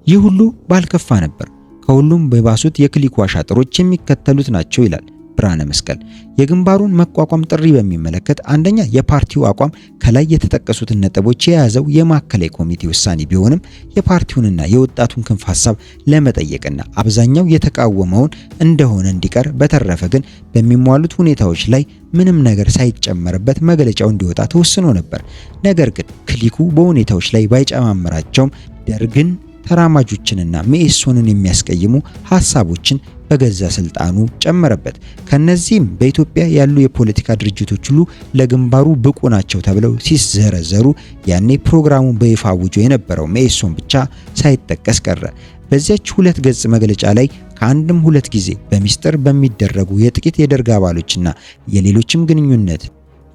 ይህ ሁሉ ባልከፋ ነበር። ከሁሉም በባሱት የክሊኩ አሻጥሮች የሚከተሉት ናቸው ይላል ብርሃነ መስቀል። የግንባሩን መቋቋም ጥሪ በሚመለከት አንደኛ፣ የፓርቲው አቋም ከላይ የተጠቀሱትን ነጥቦች የያዘው የማዕከላዊ ኮሚቴ ውሳኔ ቢሆንም የፓርቲውንና የወጣቱን ክንፍ ሐሳብ ለመጠየቅና አብዛኛው የተቃወመውን እንደሆነ እንዲቀር፣ በተረፈ ግን በሚሟሉት ሁኔታዎች ላይ ምንም ነገር ሳይጨመርበት መግለጫው እንዲወጣ ተወስኖ ነበር። ነገር ግን ክሊኩ በሁኔታዎች ላይ ባይጨማምራቸውም ደርግን፣ ተራማጆችንና መኢሶንን የሚያስቀይሙ ሐሳቦችን በገዛ ስልጣኑ ጨመረበት። ከነዚህም በኢትዮጵያ ያሉ የፖለቲካ ድርጅቶች ሁሉ ለግንባሩ ብቁ ናቸው ተብለው ሲዘረዘሩ ያኔ ፕሮግራሙን በይፋ አውጆ የነበረው መኢሶን ብቻ ሳይጠቀስ ቀረ። በዚያች 2 ገጽ መግለጫ ላይ ከአንድም 2 ጊዜ በሚስጥር በሚደረጉ የጥቂት የደርግ አባሎችና የሌሎችም ግንኙነት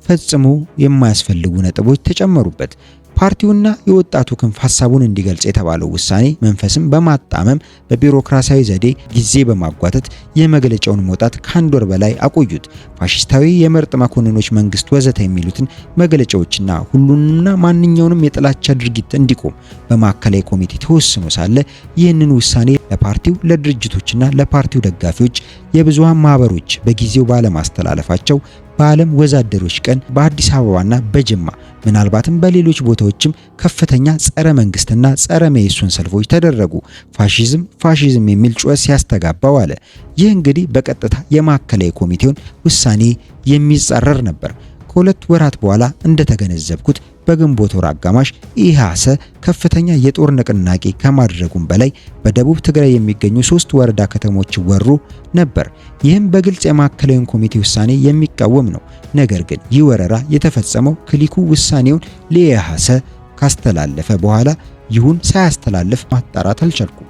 ፈጽሞ የማያስፈልጉ ነጥቦች ተጨመሩበት። ፓርቲውና የወጣቱ ክንፍ ሐሳቡን እንዲገልጽ የተባለው ውሳኔ መንፈስም በማጣመም በቢሮክራሲያዊ ዘዴ ጊዜ በማጓተት የመግለጫውን መውጣት ከአንድ ወር በላይ አቆዩት። ፋሺስታዊ የምርጥ መኮንኖች መንግስት ወዘተ የሚሉትን መግለጫዎችና ሁሉንና ማንኛውንም የጥላቻ ድርጊት እንዲቆም በማዕከላዊ ኮሚቴ ተወስኖ ሳለ ይህንን ውሳኔ ለፓርቲው ለድርጅቶችና ለፓርቲው ደጋፊዎች የብዙሃን ማህበሮች በጊዜው ባለማስተላለፋቸው በዓለም ወዛደሮች ቀን በአዲስ አበባና በጅማ ምናልባትም በሌሎች ቦታዎችም ከፍተኛ ጸረ መንግስትና ጸረ መኢሶን ሰልፎች ተደረጉ። ፋሺዝም የሚል ጩኸት ሲያስተጋባው አለ። ይህ እንግዲህ በቀጥታ የማዕከላዊ ኮሚቴውን ውሳኔ የሚጻረር ነበር። ከ2 ወራት በኋላ እንደተገነዘብኩት በግንቦት ወር አጋማሽ ኢህአሰ ከፍተኛ የጦር ንቅናቄ ከማድረጉም በላይ በደቡብ ትግራይ የሚገኙ 3 ወረዳ ከተሞች ወሩ ነበር። ይህም በግልጽ የማዕከላዊ ኮሚቴ ውሳኔ የሚቃወም ነው። ነገር ግን ይህ ወረራ የተፈጸመው ክሊኩ ውሳኔውን ለኢህአሰ ካስተላለፈ በኋላ ይሁን ሳያስተላልፍ ማጣራት አልቻልኩም።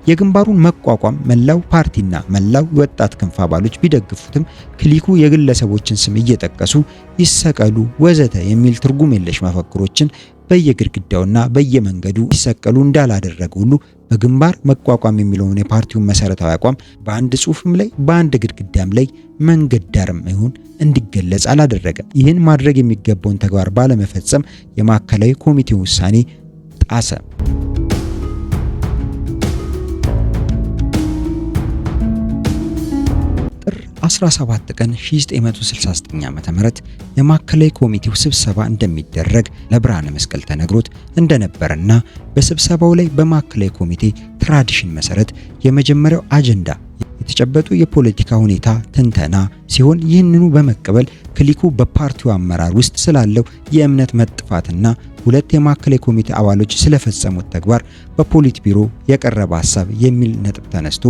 የግንባሩን መቋቋም መላው ፓርቲና መላው ወጣት ክንፍ አባሎች ቢደግፉትም ክሊኩ የግለሰቦችን ስም እየጠቀሱ ይሰቀሉ ወዘተ የሚል ትርጉም የለሽ መፈክሮችን በየግድግዳውና በየመንገዱ ሲሰቀሉ እንዳላደረገ ሁሉ በግንባር መቋቋም የሚለውን የፓርቲውን መሰረታዊ አቋም በአንድ ጽሑፍም ላይ በአንድ ግድግዳም ላይ መንገድ ዳርም ይሁን እንዲገለጽ አላደረገም። ይህን ማድረግ የሚገባውን ተግባር ባለመፈጸም የማዕከላዊ ኮሚቴው ውሳኔ ጣሰ። ጥር 17 ቀን 1969 ዓ.ም የማዕከላዊ ኮሚቴው ስብሰባ እንደሚደረግ ለብርሃነ መስቀል ተነግሮት እንደነበረና በስብሰባው ላይ በማዕከላዊ ኮሚቴ ትራዲሽን መሰረት የመጀመሪያው አጀንዳ የተጨበጡ የፖለቲካ ሁኔታ ትንተና ሲሆን ይህንኑ በመቀበል ክሊኩ በፓርቲው አመራር ውስጥ ስላለው የእምነት መጥፋትና ሁለት የማዕከላዊ ኮሚቴ አባሎች ስለፈጸሙት ተግባር በፖሊት ቢሮ የቀረበ ሐሳብ የሚል ነጥብ ተነስቶ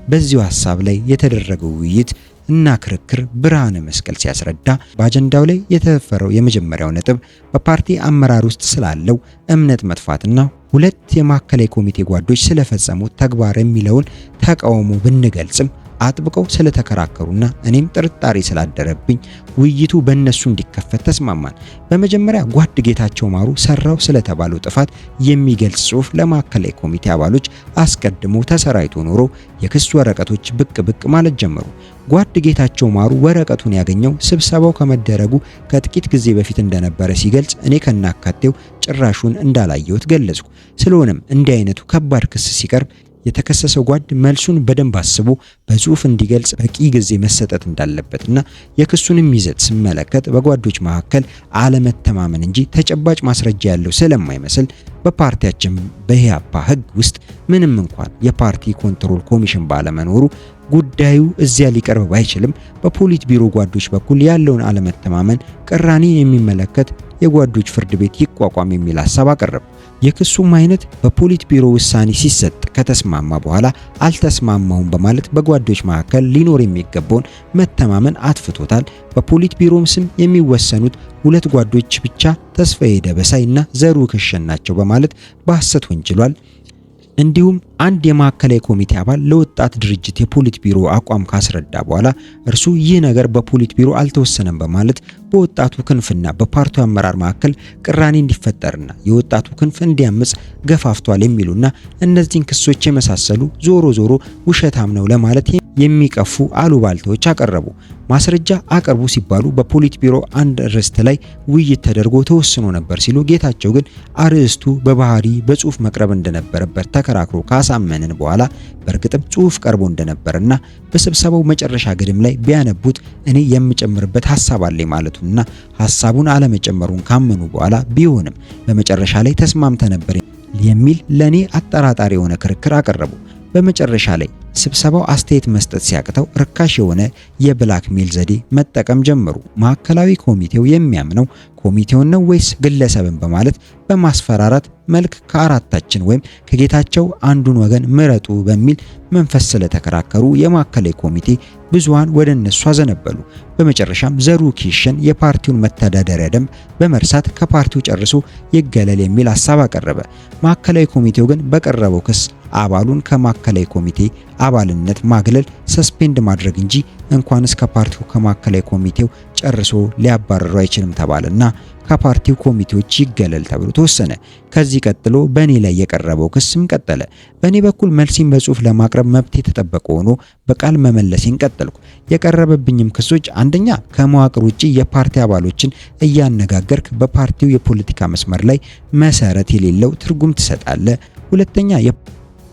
በዚሁ ሐሳብ ላይ የተደረገው ውይይት እና ክርክር ብርሃነ መስቀል ሲያስረዳ በአጀንዳው ላይ የተፈረው የመጀመሪያው ነጥብ በፓርቲ አመራር ውስጥ ስላለው እምነት መጥፋትና ሁለት የማዕከላዊ ኮሚቴ ጓዶች ስለፈጸሙት ተግባር የሚለውን ተቃውሞ ብንገልጽም አጥብቀው ስለተከራከሩና እኔም ጥርጣሬ ስላደረብኝ ውይይቱ በእነሱ እንዲከፈት ተስማማን። በመጀመሪያ ጓድ ጌታቸው ማሩ ሰራው ስለተባለው ጥፋት የሚገልጽ ጽሑፍ ለማዕከላዊ ኮሚቴ አባሎች አስቀድሞ ተሰራይቶ ኖሮ የክስ ወረቀቶች ብቅ ማለት ጀመሩ። ጓድ ጌታቸው ማሩ ወረቀቱን ያገኘው ስብሰባው ከመደረጉ ከጥቂት ጊዜ በፊት እንደነበረ ሲገልጽ እኔ ከናካቴው ጭራሹን እንዳላየሁት ገለጽኩ። ስለሆነም እንዲህ አይነቱ ከባድ ክስ ሲቀርብ የተከሰሰው ጓድ መልሱን በደንብ አስቦ በጽሑፍ እንዲገልጽ በቂ ጊዜ መሰጠት እንዳለበትና የክሱንም ይዘት ስመለከት በጓዶች መካከል አለመተማመን እንጂ ተጨባጭ ማስረጃ ያለው ስለማይመስል በፓርቲያችን በኢህአፓ ሕግ ውስጥ ምንም እንኳን የፓርቲ ኮንትሮል ኮሚሽን ባለመኖሩ ጉዳዩ እዚያ ሊቀርብ ባይችልም በፖሊት ቢሮ ጓዶች በኩል ያለውን አለመተማመን ቅራኔ የሚመለከት የጓዶች ፍርድ ቤት ይቋቋም የሚል ሐሳብ አቀረቡ። የክሱም አይነት በፖሊት ቢሮ ውሳኔ ሲሰጥ ከተስማማ በኋላ አልተስማማውም በማለት በጓዶች መካከል ሊኖር የሚገባውን መተማመን አጥፍቶታል። በፖሊት ቢሮም ስም የሚወሰኑት ሁለት ጓዶች ብቻ ተስፋዬ ደበሳይና ዘሩ ከሸን ናቸው በማለት በሐሰት ወንጅሏል። እንዲሁም አንድ የማዕከላዊ ኮሚቴ አባል ለወጣት ድርጅት የፖሊት ቢሮ አቋም ካስረዳ በኋላ እርሱ ይህ ነገር በፖሊት ቢሮ አልተወሰነም በማለት በወጣቱ ክንፍና በፓርቲው አመራር መካከል ቅራኔ እንዲፈጠርና የወጣቱ ክንፍ እንዲያምጽ ገፋፍቷል የሚሉና እነዚህን ክሶች የመሳሰሉ ዞሮ ውሸታም ነው ለማለት የሚቀፉ አሉባልታዎች አቀረቡ። ማስረጃ አቅርቡ ሲባሉ በፖሊት ቢሮ አንድ ርዕስት ላይ ውይይት ተደርጎ ተወስኖ ነበር ሲሉ፣ ጌታቸው ግን አርዕስቱ በባህሪ በጽሑፍ መቅረብ እንደነበረበት ተከራክሮ ካሳመንን በኋላ በእርግጥም ጽሑፍ ቀርቦ እንደነበርና በስብሰባው መጨረሻ ግድም ላይ ቢያነቡት እኔ የምጨምርበት ሐሳብ አለኝ ማለቱና ሐሳቡን አለመጨመሩን ካመኑ በኋላ ቢሆንም በመጨረሻ ላይ ተስማምተ ነበር የሚል ለኔ አጠራጣሪ የሆነ ክርክር አቀረቡ። በመጨረሻ ላይ ስብሰባው አስተያየት መስጠት ሲያቅተው ርካሽ የሆነ የብላክ ሜል ዘዴ መጠቀም ጀመሩ። ማዕከላዊ ኮሚቴው የሚያምነው ኮሚቴውን ነው ወይስ ግለሰብን በማለት በማስፈራራት መልክ ከአራታችን ወይም ከጌታቸው አንዱን ወገን ምረጡ በሚል መንፈስ ስለተከራከሩ የማዕከላዊ ኮሚቴ ብዙሃን ወደ እነሱ አዘነበሉ። በመጨረሻም ዘሩ ኪሽን የፓርቲውን መተዳደሪያ ደንብ በመርሳት ከፓርቲው ጨርሶ ይገለል የሚል ሐሳብ አቀረበ። ማዕከላዊ ኮሚቴው ግን በቀረበው ክስ አባሉን ከማዕከላዊ ኮሚቴ አባልነት ማግለል፣ ሰስፔንድ ማድረግ እንጂ እንኳንስ ከፓርቲው ከማዕከላዊ ኮሚቴው ጨርሶ ሊያባረሩ አይችልም ተባለና ከፓርቲው ኮሚቴዎች ይገለል ተብሎ ተወሰነ። ከዚህ ቀጥሎ በእኔ ላይ የቀረበው ክስም ቀጠለ። በእኔ በኩል መልሲን በጽሑፍ ለማቅረብ መብት የተጠበቀ ሆኖ በቃል መመለሴን ቀጠልኩ። የቀረበብኝም ክሶች አንደኛ ከመዋቅር ውጪ የፓርቲ አባሎችን እያነጋገርክ በፓርቲው የፖለቲካ መስመር ላይ መሰረት የሌለው ትርጉም ትሰጣለህ። ሁለተኛ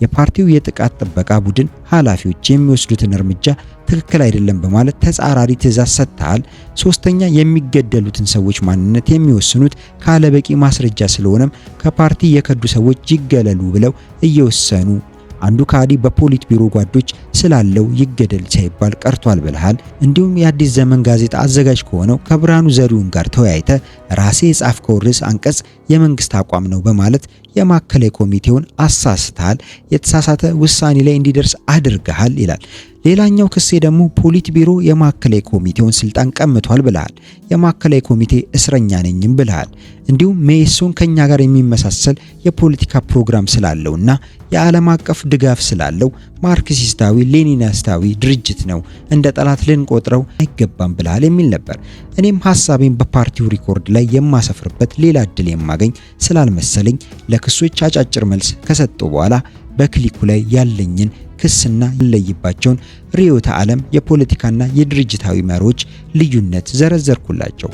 የፓርቲው የጥቃት ጥበቃ ቡድን ኃላፊዎች የሚወስዱትን እርምጃ ትክክል አይደለም በማለት ተጻራሪ ትዕዛዝ ሰጥተሃል። ሶስተኛ የሚገደሉትን ሰዎች ማንነት የሚወስኑት ካለበቂ ማስረጃ ስለሆነም ከፓርቲ የከዱ ሰዎች ይገለሉ ብለው እየወሰኑ አንዱ ካዲ በፖሊት ቢሮ ጓዶች ስላለው ይገደል ሳይባል ቀርቷል ብለሃል። እንዲሁም የአዲስ ዘመን ጋዜጣ አዘጋጅ ከሆነው ከብርሃኑ ዘሪሁን ጋር ተወያይተ ራሴ የጻፍከው ርዕስ አንቀጽ የመንግስት አቋም ነው በማለት የማዕከላዊ ኮሚቴውን አሳስተሃል፣ የተሳሳተ ውሳኔ ላይ እንዲደርስ አድርገሃል ይላል። ሌላኛው ክሴ ደግሞ ፖሊት ቢሮ የማዕከላዊ ኮሚቴውን ስልጣን ቀምቷል ብለሃል። የማዕከላዊ ኮሚቴ እስረኛ ነኝም ብለሃል። እንዲሁም መኢሶን ከኛ ጋር የሚመሳሰል የፖለቲካ ፕሮግራም ስላለውና የዓለም አቀፍ ድጋፍ ስላለው ማርክሲስታዊ ሌኒናስታዊ ድርጅት ነው፣ እንደ ጠላት ልንቆጥረው አይገባም ብለሃል የሚል ነበር። እኔም ሐሳቤን በፓርቲው ሪኮርድ ላይ የማሰፍርበት ሌላ እድል የማገኝ ስላልመሰለኝ ለክሶች አጫጭር መልስ ከሰጠው በኋላ በክሊኩ ላይ ያለኝን ክስና ይለይባቸውን ርዕዮተ ዓለም፣ የፖለቲካና የድርጅታዊ መሪዎች ልዩነት ዘረዘርኩላቸው።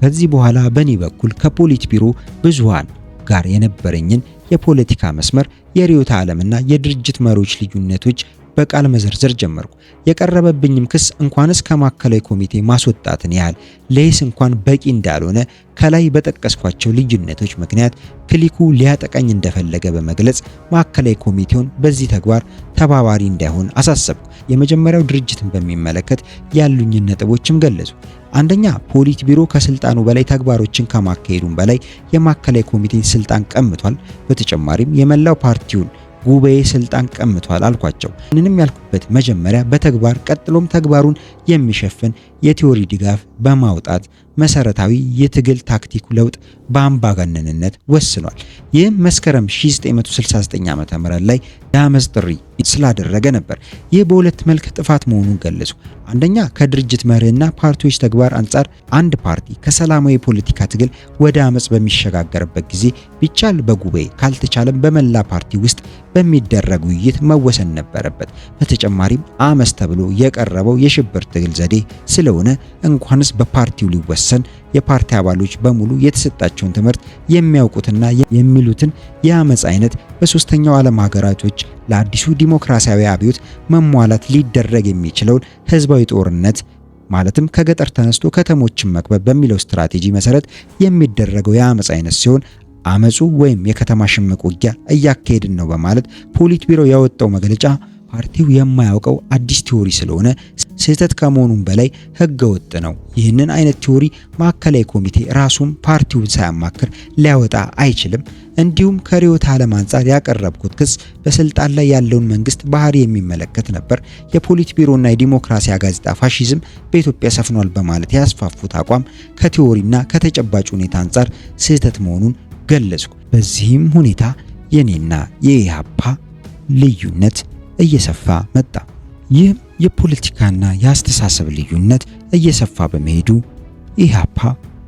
ከዚህ በኋላ በእኔ በኩል ከፖሊት ቢሮ ብዙሃን ጋር የነበረኝን የፖለቲካ መስመር፣ የርዕዮተ ዓለምና የድርጅት መሪዎች ልዩነቶች በቃል መዘርዘር ጀመርኩ። የቀረበብኝም ክስ እንኳንስ ከማዕከላዊ ኮሚቴ ማስወጣትን ያህል ለይስ እንኳን በቂ እንዳልሆነ ከላይ በጠቀስኳቸው ልዩነቶች ምክንያት ክሊኩ ሊያጠቃኝ እንደፈለገ በመግለጽ ማዕከላዊ ኮሚቴውን በዚህ ተግባር ተባባሪ እንዳይሆን አሳሰብኩ። የመጀመሪያው ድርጅትን በሚመለከት ያሉኝን ነጥቦችም ገለጹ። አንደኛ፣ ፖሊት ቢሮ ከስልጣኑ በላይ ተግባሮችን ከማካሄዱም በላይ የማዕከላዊ ኮሚቴን ስልጣን ቀምቷል። በተጨማሪም የመላው ፓርቲውን ጉባኤ ስልጣን ቀምቷል አልኳቸው። ምንም ያልኩበት መጀመሪያ በተግባር ቀጥሎም ተግባሩን የሚሸፍን የቲዮሪ ድጋፍ በማውጣት መሰረታዊ የትግል ታክቲክ ለውጥ በአምባገነንነት ወስኗል። ይህም መስከረም 1969 ዓ.ም ላይ የአመፅ ጥሪ ስላደረገ ነበር። ይህ በሁለት መልክ ጥፋት መሆኑን ገለጹ። አንደኛ፣ ከድርጅት መርህና ፓርቲዎች ተግባር አንጻር አንድ ፓርቲ ከሰላማዊ የፖለቲካ ትግል ወደ አመፅ በሚሸጋገርበት ጊዜ ቢቻል በጉባኤ ካልተቻለም በመላ ፓርቲ ውስጥ በሚደረግ ውይይት መወሰን ነበረበት። በተጨማሪም አመፅ ተብሎ የቀረበው የሽብር ትግል ዘዴ ስለሆነ እንኳንስ በፓርቲው ሊወሰን የፓርቲ አባሎች በሙሉ የተሰጣቸውን ትምህርት የሚያውቁትና የሚሉትን የአመፅ አይነት በሶስተኛው ዓለም ሀገራቶች ለአዲሱ ዲሞክራሲያዊ አብዮት መሟላት ሊደረግ የሚችለውን ህዝባዊ ጦርነት ማለትም ከገጠር ተነስቶ ከተሞችን መክበብ በሚለው ስትራቴጂ መሰረት የሚደረገው የአመፅ አይነት ሲሆን አመፁ ወይም የከተማ ሽምቅ ውጊያ እያካሄድን ነው በማለት ፖሊት ቢሮ ያወጣው መግለጫ ፓርቲው የማያውቀው አዲስ ቲዮሪ ስለሆነ ስህተት ከመሆኑም በላይ ህገ ወጥ ነው። ይህንን አይነት ቲዮሪ ማዕከላዊ ኮሚቴ ራሱን ፓርቲውን ሳያማክር ሊያወጣ አይችልም። እንዲሁም ከርዕዮተ ዓለም አንጻር ያቀረብኩት ክስ በስልጣን ላይ ያለውን መንግስት ባህሪ የሚመለከት ነበር። የፖሊት ቢሮና የዲሞክራሲያ ጋዜጣ ፋሺዝም በኢትዮጵያ ሰፍኗል በማለት ያስፋፉት አቋም ከቲዮሪና ከተጨባጭ ሁኔታ አንጻር ስህተት መሆኑን ገለጽኩ። በዚህም ሁኔታ የኔና የኢህአፓ ልዩነት እየሰፋ መጣ። ይህ የፖለቲካና የአስተሳሰብ ልዩነት እየሰፋ በመሄዱ ኢህአፓ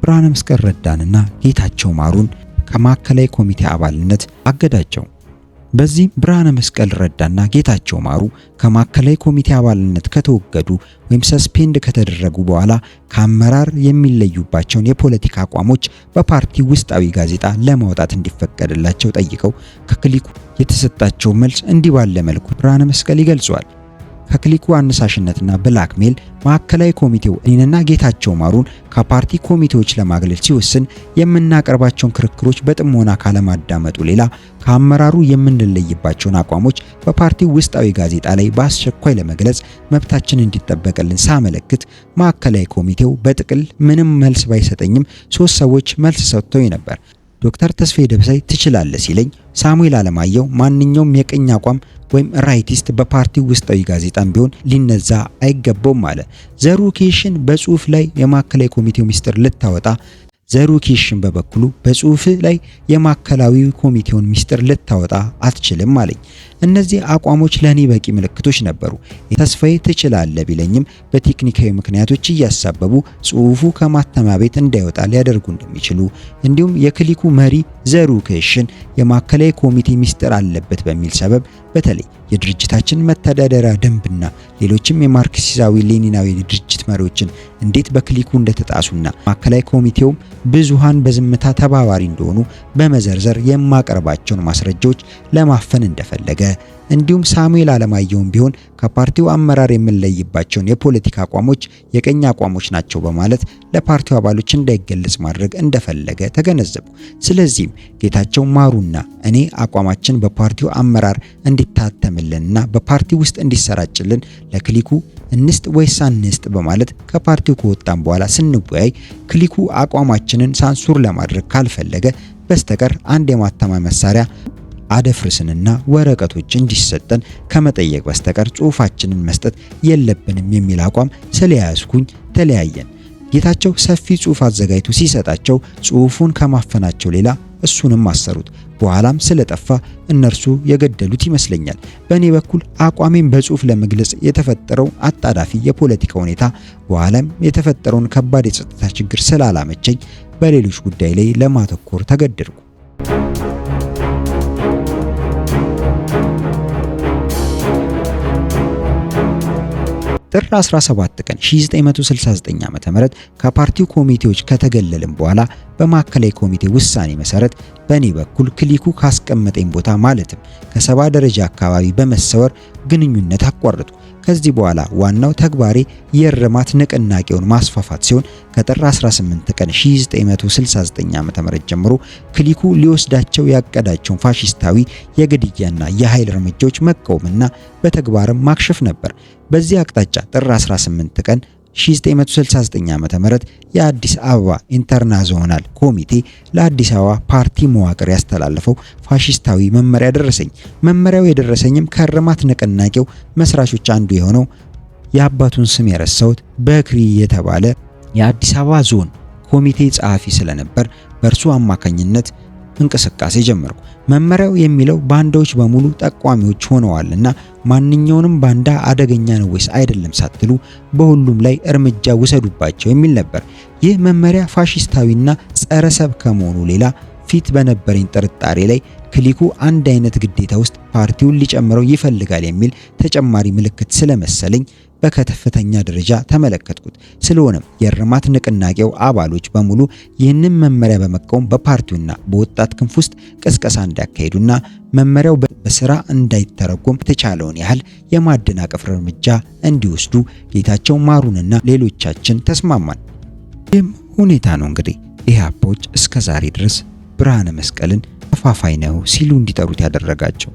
ብርሃነ መስቀል ረዳንና ጌታቸው ማሩን ከማዕከላዊ ኮሚቴ አባልነት አገዳቸው። በዚህ ብርሃነ መስቀል ረዳና ጌታቸው ማሩ ከማዕከላዊ ኮሚቴ አባልነት ከተወገዱ ወይም ሰስፔንድ ከተደረጉ በኋላ ከአመራር የሚለዩባቸውን የፖለቲካ አቋሞች በፓርቲ ውስጣዊ ጋዜጣ ለማውጣት እንዲፈቀድላቸው ጠይቀው ከክሊኩ የተሰጣቸው መልስ እንዲህ ባለ መልኩ ብርሃነ መስቀል ይገልጿል። ከክሊኩ አነሳሽነትና ብላክሜል ማዕከላዊ ኮሚቴው እኔንና ጌታቸው ማሩን ከፓርቲ ኮሚቴዎች ለማግለል ሲወስን የምናቀርባቸውን ክርክሮች በጥሞና ካለማዳመጡ ሌላ ከአመራሩ የምንለይባቸውን አቋሞች በፓርቲው ውስጣዊ ጋዜጣ ላይ በአስቸኳይ ለመግለጽ መብታችን እንዲጠበቅልን ሳመለክት ማዕከላዊ ኮሚቴው በጥቅል ምንም መልስ ባይሰጠኝም 3 ሰዎች መልስ ሰጥተው ነበር። ዶክተር ተስፋዬ ደበሳይ ትችላለህ ሲለኝ፣ ሳሙኤል አለማየሁ ማንኛውም የቀኝ አቋም ወይም ራይቲስት በፓርቲው ውስጣዊ ጋዜጣም ቢሆን ሊነዛ አይገባውም አለ። ዘሩኬሽን በጽሁፍ ላይ የማዕከላዊ ኮሚቴው ሚስጥር ልታወጣ፣ ዘሩኬሽን በበኩሉ በጽሁፍ ላይ የማዕከላዊ ኮሚቴውን ሚስጥር ልታወጣ አትችልም አለኝ። እነዚህ አቋሞች ለኔ በቂ ምልክቶች ነበሩ። ተስፋዬ ትችላለህ ቢለኝም በቴክኒካዊ ምክንያቶች እያሳበቡ ጽሁፉ ከማተሚያ ቤት እንዳይወጣ ሊያደርጉ እንደሚችሉ እንዲሁም የክሊኩ መሪ ዘሩኬሽን የማዕከላዊ ኮሚቴ ሚስጥር አለበት በሚል ሰበብ በተለይ የድርጅታችን መተዳደሪያ ደንብና ሌሎችም የማርክሲዛዊ ሌኒናዊ ድርጅት መሪዎችን እንዴት በክሊኩ እንደተጣሱና ማዕከላዊ ኮሚቴውም ብዙሃን በዝምታ ተባባሪ እንደሆኑ በመዘርዘር የማቀርባቸውን ማስረጃዎች ለማፈን እንደፈለገ እንዲሁም ሳሙኤል አለማየሁም ቢሆን ከፓርቲው አመራር የምንለይባቸውን የፖለቲካ አቋሞች የቀኝ አቋሞች ናቸው በማለት ለፓርቲው አባሎች እንዳይገለጽ ማድረግ እንደፈለገ ተገነዘብኩ። ስለዚህም ጌታቸው ማሩና እኔ አቋማችን በፓርቲው አመራር እንዲታተምልንና በፓርቲው ውስጥ እንዲሰራጭልን ለክሊኩ እንስጥ ወይስ አንስጥ በማለት ከፓርቲው ከወጣን በኋላ ስንወያይ ክሊኩ አቋማችንን ሳንሱር ለማድረግ ካልፈለገ በስተቀር አንድ የማተሚያ መሳሪያ አደፍርስንና ወረቀቶች እንዲሰጠን ከመጠየቅ በስተቀር ጽሁፋችንን መስጠት የለብንም የሚል አቋም ስለያዝኩኝ ተለያየን። ጌታቸው ሰፊ ጽሁፍ አዘጋጅቶ ሲሰጣቸው ጽሁፉን ከማፈናቸው ሌላ እሱንም አሰሩት። በኋላም ስለጠፋ እነርሱ የገደሉት ይመስለኛል። በእኔ በኩል አቋሜን በጽሁፍ ለመግለጽ የተፈጠረው አጣዳፊ የፖለቲካ ሁኔታ በኋላም የተፈጠረውን ከባድ የጸጥታ ችግር ስላላመቸኝ በሌሎች ጉዳይ ላይ ለማተኮር ተገደድኩ። ጥር 17 ቀን 1969 ዓ.ም ከፓርቲው ኮሚቴዎች ከተገለልን በኋላ በማዕከላዊ ኮሚቴ ውሳኔ መሰረት በእኔ በኩል ክሊኩ ካስቀመጠኝ ቦታ ማለትም ከ70 ደረጃ አካባቢ በመሰወር ግንኙነት አቋረጡ። ከዚህ በኋላ ዋናው ተግባሬ የእርማት ንቅናቄውን ማስፋፋት ሲሆን ከጥር 18 ቀን 1969 ዓ.ም ጀምሮ ክሊኩ ሊወስዳቸው ያቀዳቸውን ፋሺስታዊ የግድያና የኃይል እርምጃዎች መቃወምና በተግባርም ማክሸፍ ነበር። በዚህ አቅጣጫ ጥር 18 ቀን 1969 ዓ.ም የአዲስ አበባ ኢንተርናሽናል ኮሚቴ ለአዲስ አበባ ፓርቲ መዋቅር ያስተላለፈው ፋሺስታዊ መመሪያ ደረሰኝ። መመሪያው የደረሰኝም ከእርማት ንቅናቄው መስራቾች አንዱ የሆነው የአባቱን ስም የረሳሁት በክሪ የተባለ የአዲስ አበባ ዞን ኮሚቴ ጸሐፊ ስለነበር በእርሱ አማካኝነት እንቅስቃሴ ጀመርኩ። መመሪያው የሚለው ባንዳዎች በሙሉ ጠቋሚዎች ሆነዋልና ማንኛውንም ባንዳ አደገኛ ነው ወይስ አይደለም ሳትሉ በሁሉም ላይ እርምጃ ውሰዱባቸው የሚል ነበር። ይህ መመሪያ ፋሺስታዊና ጸረ ሰብ ከመሆኑ ሌላ ፊት በነበረኝ ጥርጣሬ ላይ ክሊኩ አንድ አይነት ግዴታ ውስጥ ፓርቲውን ሊጨምረው ይፈልጋል የሚል ተጨማሪ ምልክት ስለመሰለኝ በከፍተኛ ደረጃ ተመለከትኩት። ስለሆነም የእርማት ንቅናቄው አባሎች በሙሉ ይህንን መመሪያ በመቃወም በፓርቲውና በወጣት ክንፍ ውስጥ ቅስቀሳ እንዲያካሂዱና መመሪያው በስራ እንዳይተረጎም የተቻለውን ያህል የማደናቀፍ እርምጃ እንዲወስዱ ጌታቸው ማሩንና ሌሎቻችን ተስማማን። ይህም ሁኔታ ነው እንግዲህ ኢህአፓዎች እስከ ዛሬ ድረስ ብርሃነ መስቀልን ከፋፋይ ነው ሲሉ እንዲጠሩት ያደረጋቸው።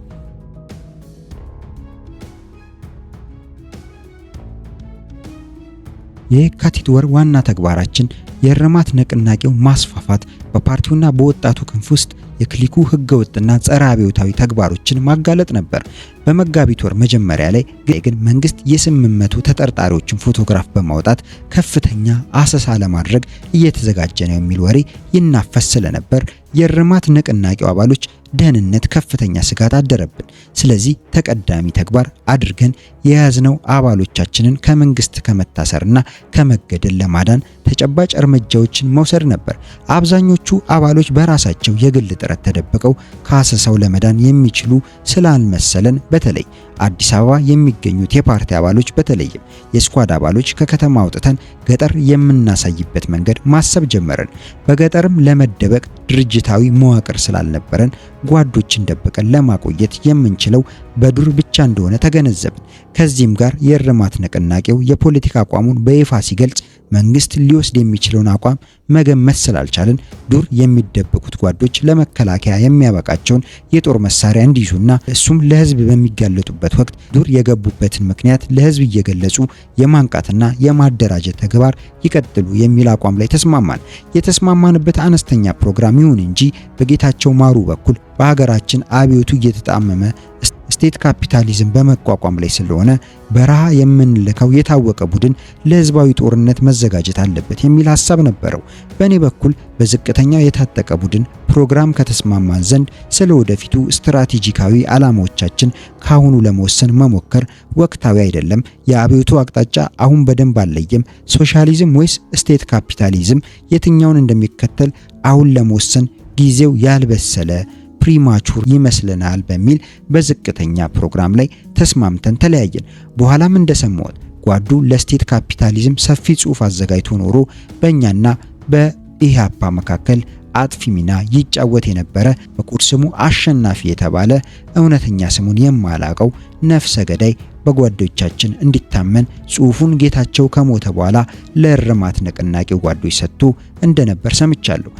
የካቲት ወር ዋና ተግባራችን የእርማት ንቅናቄው ማስፋፋት፣ በፓርቲውና በወጣቱ ክንፍ ውስጥ የክሊኩ ህገወጥና ጸረ አብዮታዊ ተግባሮችን ማጋለጥ ነበር። በመጋቢት ወር መጀመሪያ ላይ ግን መንግስት የ800 ተጠርጣሪዎችን ፎቶግራፍ በማውጣት ከፍተኛ አሰሳ ለማድረግ እየተዘጋጀ ነው የሚል ወሬ ይናፈስ ስለነበር የእርማት ንቅናቄው አባሎች ደህንነት ከፍተኛ ስጋት አደረብን። ስለዚህ ተቀዳሚ ተግባር አድርገን የያዝነው አባሎቻችንን ከመንግስት ከመታሰርና ከመገደል ለማዳን ተጨባጭ እርምጃዎችን መውሰድ ነበር። አብዛኞቹ አባሎች በራሳቸው የግል ጥረት ተደብቀው ከአሰሳው ለመዳን የሚችሉ ስላልመሰለን በተለይ አዲስ አበባ የሚገኙት የፓርቲ አባሎች በተለይም የስኳድ አባሎች ከከተማ አውጥተን ገጠር የምናሳይበት መንገድ ማሰብ ጀመረን። በገጠርም ለመደበቅ ድርጅታዊ መዋቅር ስላልነበረን ጓዶችን ደብቀን ለማቆየት የምንችለው በዱር ብቻ እንደሆነ ተገነዘብን። ከዚህም ጋር የእርማት ንቅናቄው የፖለቲካ አቋሙን በይፋ ሲገልጽ መንግስት ሊወስድ የሚችለውን አቋም መገመት ስላልቻለን ዱር የሚደብቁት ጓዶች ለመከላከያ የሚያበቃቸውን የጦር መሳሪያ እንዲይዙና እሱም ለህዝብ በሚጋለጡበት ወቅት ዱር የገቡበትን ምክንያት ለህዝብ እየገለጹ የማንቃትና የማደራጀት ተግባር ይቀጥሉ የሚል አቋም ላይ ተስማማን። የተስማማንበት አነስተኛ ፕሮግራም ይሁን እንጂ በጌታቸው ማሩ በኩል በሀገራችን አብዮቱ እየተጣመመ ስቴት ካፒታሊዝም በመቋቋም ላይ ስለሆነ በረሃ የምንልከው የታወቀ ቡድን ለህዝባዊ ጦርነት መዘጋጀት አለበት የሚል ሐሳብ ነበረው። በእኔ በኩል በዝቅተኛው የታጠቀ ቡድን ፕሮግራም ከተስማማን ዘንድ ስለ ወደፊቱ ስትራቴጂካዊ ዓላማዎቻችን ካሁኑ ለመወሰን መሞከር ወቅታዊ አይደለም። የአብዮቱ አቅጣጫ አሁን በደንብ አልለየም። ሶሻሊዝም ወይስ ስቴት ካፒታሊዝም የትኛውን እንደሚከተል አሁን ለመወሰን ጊዜው ያልበሰለ ፕሪማቹር ይመስለናል በሚል በዝቅተኛ ፕሮግራም ላይ ተስማምተን ተለያየን። በኋላም እንደሰማሁት ጓዱ ለስቴት ካፒታሊዝም ሰፊ ጽሑፍ አዘጋጅቶ ኖሮ በእኛና በኢህአፓ መካከል አጥፊ ሚና ይጫወት የነበረ በቁር ስሙ አሸናፊ የተባለ እውነተኛ ስሙን የማላቀው ነፍሰ ገዳይ በጓዶቻችን እንዲታመን ጽሑፉን ጌታቸው ከሞተ በኋላ ለእርማት ንቅናቄው ጓዶች ሰጥቶ እንደነበር ሰምቻለሁ።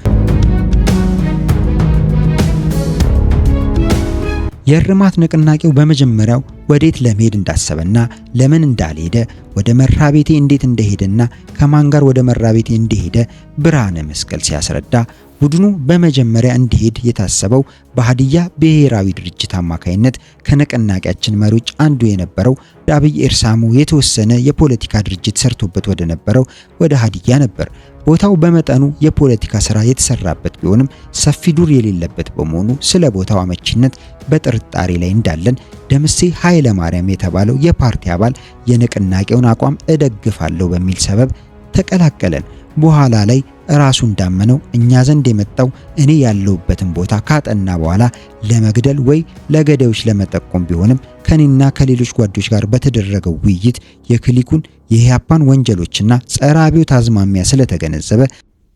የእርማት ንቅናቄው በመጀመሪያው ወዴት ለመሄድ እንዳሰበና ለምን እንዳልሄደ፣ ወደ መራቤቴ እንዴት እንደሄደና ከማን ጋር ወደ መራቤቴ እንደሄደ ብርሃነ መስቀል ሲያስረዳ፣ ቡድኑ በመጀመሪያ እንዲሄድ የታሰበው በሀዲያ ብሔራዊ ድርጅት አማካይነት ከንቅናቄያችን መሪዎች አንዱ የነበረው አብይ ኤርሳሞ የተወሰነ የፖለቲካ ድርጅት ሰርቶበት ወደ ነበረው ወደ ሀዲያ ነበር። ቦታው በመጠኑ የፖለቲካ ስራ የተሰራበት ቢሆንም ሰፊ ዱር የሌለበት በመሆኑ ስለ ቦታው አመቺነት በጥርጣሬ ላይ እንዳለን ደምሴ ኃይለ ማርያም የተባለው የፓርቲ አባል የንቅናቄውን አቋም እደግፋለሁ በሚል ሰበብ ተቀላቀለን። በኋላ ላይ ራሱ እንዳመነው እኛ ዘንድ የመጣው እኔ ያለሁበትን ቦታ ካጠና በኋላ ለመግደል ወይ ለገዳዮች ለመጠቆም ቢሆንም ከኔና ከሌሎች ጓዶች ጋር በተደረገው ውይይት የክሊኩን የኢህአፓን ወንጀሎችና ጸረ አብዮት አዝማሚያ ስለተገነዘበ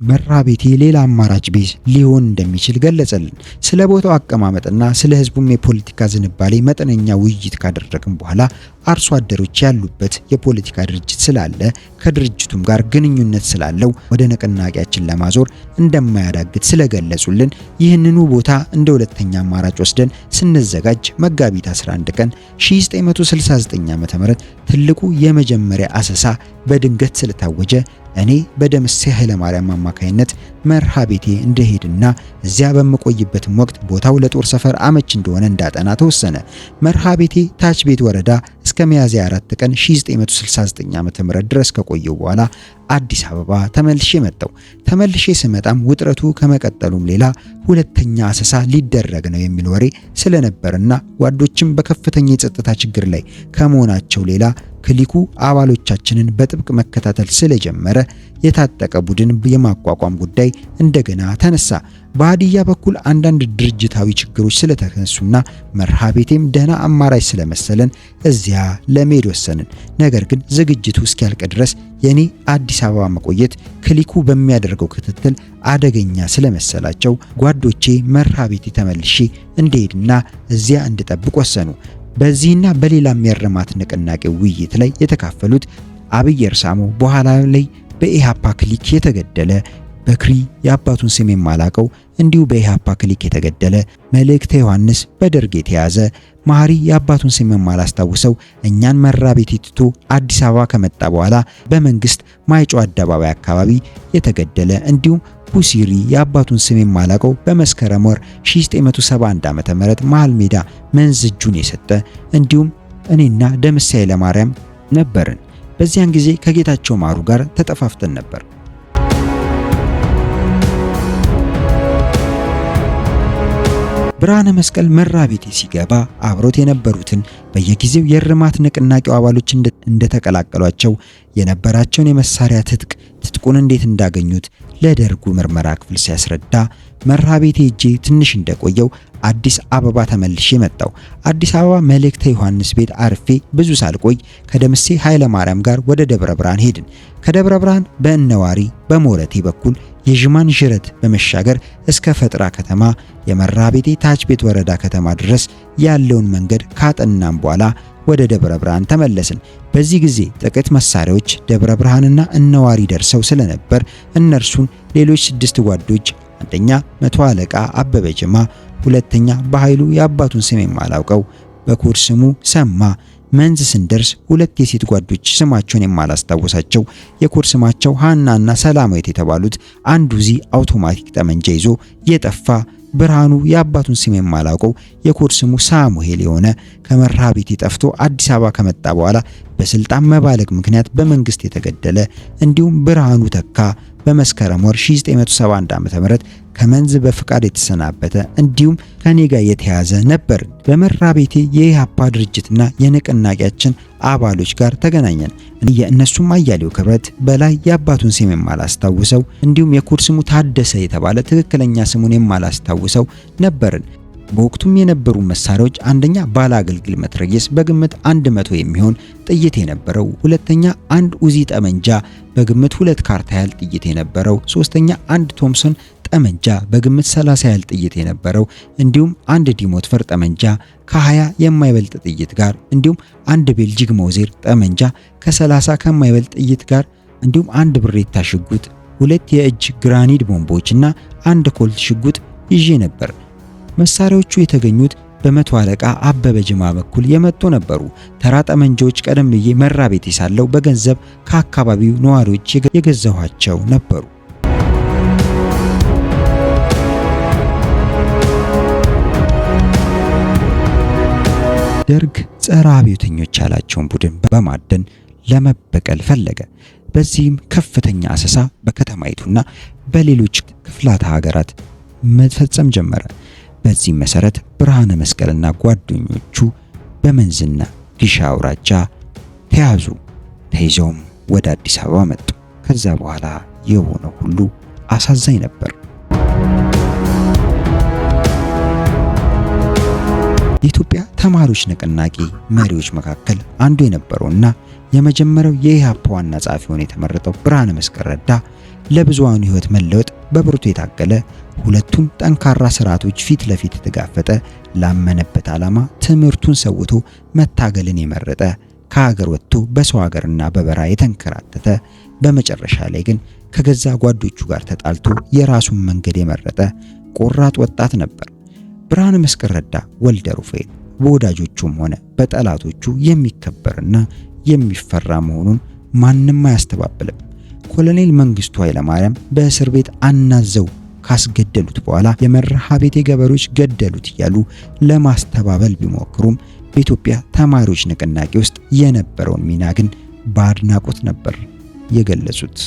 መራቤቴ ሌላ አማራጭ ቤዝ ሊሆን እንደሚችል ገለጸልን። ስለ ቦታው አቀማመጥና ስለ ህዝቡም የፖለቲካ ዝንባሌ መጠነኛ ውይይት ካደረግን በኋላ አርሶ አደሮች ያሉበት የፖለቲካ ድርጅት ስላለ ከድርጅቱም ጋር ግንኙነት ስላለው ወደ ንቅናቄያችን ለማዞር እንደማያዳግት ስለገለጹልን ይህንኑ ቦታ እንደ ሁለተኛ አማራጭ ወስደን ስንዘጋጅ መጋቢት 11 ቀን 1969 ዓ.ም ትልቁ የመጀመሪያ አሰሳ በድንገት ስለታወጀ እኔ በደምሴ ኃይለ ማርያም አማካይነት መርሃቤቴ እንደሄድና እዚያ በመቆይበትም ወቅት ቦታው ለጦር ሰፈር አመች እንደሆነ እንዳጠና ተወሰነ። መርሃቤቴ ታች ቤት ወረዳ እስከ ሚያዝያ 4 ቀን 1969 ዓ.ም ድረስ ከቆየው በኋላ አዲስ አበባ ተመልሼ መጣው። ተመልሼ ስመጣም ውጥረቱ ከመቀጠሉም ሌላ ሁለተኛ አሰሳ ሊደረግ ነው የሚል ወሬ ስለነበርና ጓዶችም በከፍተኛ የጸጥታ ችግር ላይ ከመሆናቸው ሌላ ክሊኩ አባሎቻችንን በጥብቅ መከታተል ስለጀመረ የታጠቀ ቡድን የማቋቋም ጉዳይ እንደገና ተነሳ። በሀዲያ በኩል አንዳንድ ድርጅታዊ ችግሮች ስለተነሱና መርሃቤቴም ደህና አማራጭ ስለመሰለን እዚያ ለመሄድ ወሰንን። ነገር ግን ዝግጅቱ እስኪያልቅ ድረስ የኔ አዲስ አበባ መቆየት ክሊኩ በሚያደርገው ክትትል አደገኛ ስለመሰላቸው ጓዶቼ መርሃቤቴ ተመልሼ እንድሄድና እዚያ እንድጠብቅ ወሰኑ። በዚህና በሌላም የእርማት ንቅናቄ ውይይት ላይ የተካፈሉት አብይ ኤርሳሞ በኋላ ላይ በኢሃፓ ክሊክ የተገደለ፣ በክሪ የአባቱን ስም የማላቀው እንዲሁ በኢሃፓ ክሊክ የተገደለ፣ መልእክተ ዮሐንስ በደርግ የተያዘ፣ ማሪ የአባቱን ስም የማላስታውሰው እኛን መራቤቴ ትቶ አዲስ አበባ ከመጣ በኋላ በመንግስት ማይጨው አደባባይ አካባቢ የተገደለ እንዲሁም ቡሲሪ የአባቱን ስም የማላቀው በመስከረም ወር 1971 ዓ.ም መሃል ሜዳ መንዝ እጁን የሰጠ እንዲሁም እኔና ደምሴ ኃይለ ማርያም ነበርን። በዚያን ጊዜ ከጌታቸው ማሩ ጋር ተጠፋፍተን ነበር። ብርሃነ መስቀል መራቤቴ ሲገባ አብሮት የነበሩትን በየጊዜው የእርማት ንቅናቄው አባሎች እንደተቀላቀሏቸው የነበራቸውን የመሳሪያ ትጥቁን እንዴት እንዳገኙት ለደርጉ ምርመራ ክፍል ሲያስረዳ መርሃቤቴ ሄጄ ትንሽ እንደቆየው አዲስ አበባ ተመልሼ መጣው። አዲስ አበባ መልእክተ ዮሐንስ ቤት አርፌ ብዙ ሳልቆይ ከደምሴ ኃይለ ማርያም ጋር ወደ ደብረ ብርሃን ሄድን። ከደብረ ብርሃን በእነዋሪ በሞረቴ በኩል የዥማን ዥረት በመሻገር እስከ ፈጥራ ከተማ የመርሃቤቴ ታች ቤት ወረዳ ከተማ ድረስ ያለውን መንገድ ካጠናም በኋላ ወደ ደብረ ብርሃን ተመለስን። በዚህ ጊዜ ጥቂት መሳሪያዎች ደብረ ብርሃንና እነዋሪ ደርሰው ስለነበር እነርሱን ሌሎች 6 ጓዶች አንደኛ መቶ አለቃ አበበ ጀማ፣ ሁለተኛ በኃይሉ የአባቱን ስም የማላውቀው በኮድ ስሙ ሰማ፣ መንዝ ስንደርስ 2 የሴት ጓዶች ስማቸውን የማላስታውሳቸው የኮድ ስማቸው ሃናና ሰላማዊት የተባሉት አንዱ ዚ አውቶማቲክ ጠመንጃ ይዞ የጠፋ ብርሃኑ የአባቱን ስም የማላውቀው የኮድ ስሙ ሳሙኤል የሆነ ከመርሃቤቴ ጠፍቶ አዲስ አበባ ከመጣ በኋላ በስልጣን መባለግ ምክንያት በመንግስት የተገደለ እንዲሁም ብርሃኑ ተካ በመስከረም ወር 1971 ዓ.ም ከመንዝ በፍቃድ የተሰናበተ እንዲሁም ከኔ ጋር የተያዘ ነበር። በመርሃቤቴ የኢሃፓ ድርጅትና የንቅናቄያችን አባሎች ጋር ተገናኘን። የእነሱም አያሌው ክብረት በላይ የአባቱን ስም የማላስታውሰው እንዲሁም የኮድ ስሙ ታደሰ የተባለ ትክክለኛ ስሙን የማላስታውሰው ነበርን። በወቅቱም የነበሩ መሳሪያዎች አንደኛ ባለ አገልግል መትረየስ በግምት 100 የሚሆን ጥይት የነበረው፣ ሁለተኛ አንድ ኡዚ ጠመንጃ በግምት 2 ካርታ ያህል ጥይት የነበረው፣ ሶስተኛ አንድ ቶምሰን ጠመንጃ በግምት 30 ያህል ጥይት የነበረው እንዲሁም አንድ ዲሞትፈር ጠመንጃ ከ20 የማይበልጥ ጥይት ጋር እንዲሁም አንድ ቤልጂክ ሞዜር ጠመንጃ ከ30 ከማይበልጥ ጥይት ጋር እንዲሁም አንድ ብሬታ ሽጉጥ፣ 2 የእጅ ግራኒድ ቦምቦችና አንድ ኮልት ሽጉጥ ይዤ ነበር። መሳሪያዎቹ የተገኙት በመቶ አለቃ አበበ ጅማ በኩል የመጡ ነበሩ። ተራ ጠመንጃዎች ቀደም ብዬ መርሃቤቴ ሳለው በገንዘብ ከአካባቢው ነዋሪዎች የገዛኋቸው ነበሩ። ደርግ ጸረ አብዮተኞች ያላቸውን ቡድን በማደን ለመበቀል ፈለገ። በዚህም ከፍተኛ አሰሳ በከተማይቱና በሌሎች ክፍላተ ሀገራት መፈጸም ጀመረ። በዚህም መሰረት ብርሃነ መስቀልና ጓደኞቹ በመንዝና ግሻ አውራጃ ተያዙ። ተይዘውም ወደ አዲስ አበባ መጡ። ከዛ በኋላ የሆነው ሁሉ አሳዛኝ ነበር። የኢትዮጵያ ተማሪዎች ንቅናቄ መሪዎች መካከል አንዱ የነበረውና የመጀመሪያው የኢህአፓ ዋና ጸሐፊ ሆኖ የተመረጠው ብርሃነ መስቀል ረዳ ለብዙሃኑ ሕይወት መለወጥ በብርቱ የታገለ፣ ሁለቱም ጠንካራ ስርዓቶች ፊት ለፊት የተጋፈጠ፣ ላመነበት ዓላማ ትምህርቱን ሰውቶ መታገልን የመረጠ፣ ከሀገር ወጥቶ በሰው ሀገርና በበረሃ የተንከራተተ፣ በመጨረሻ ላይ ግን ከገዛ ጓዶቹ ጋር ተጣልቶ የራሱን መንገድ የመረጠ ቆራጥ ወጣት ነበር። ብርሃነ መስቀል ረዳ ወልደ ሩፋኤል በወዳጆቹም ሆነ በጠላቶቹ የሚከበርና የሚፈራ መሆኑን ማንም አያስተባብልም። ኮሎኔል መንግስቱ ኃይለማርያም በእስር ቤት አናዘው ካስገደሉት በኋላ የመርሃ ቤቴ ገበሬዎች ገደሉት እያሉ ለማስተባበል ቢሞክሩም በኢትዮጵያ ተማሪዎች ንቅናቄ ውስጥ የነበረውን ሚና ግን በአድናቆት ነበር የገለጹት።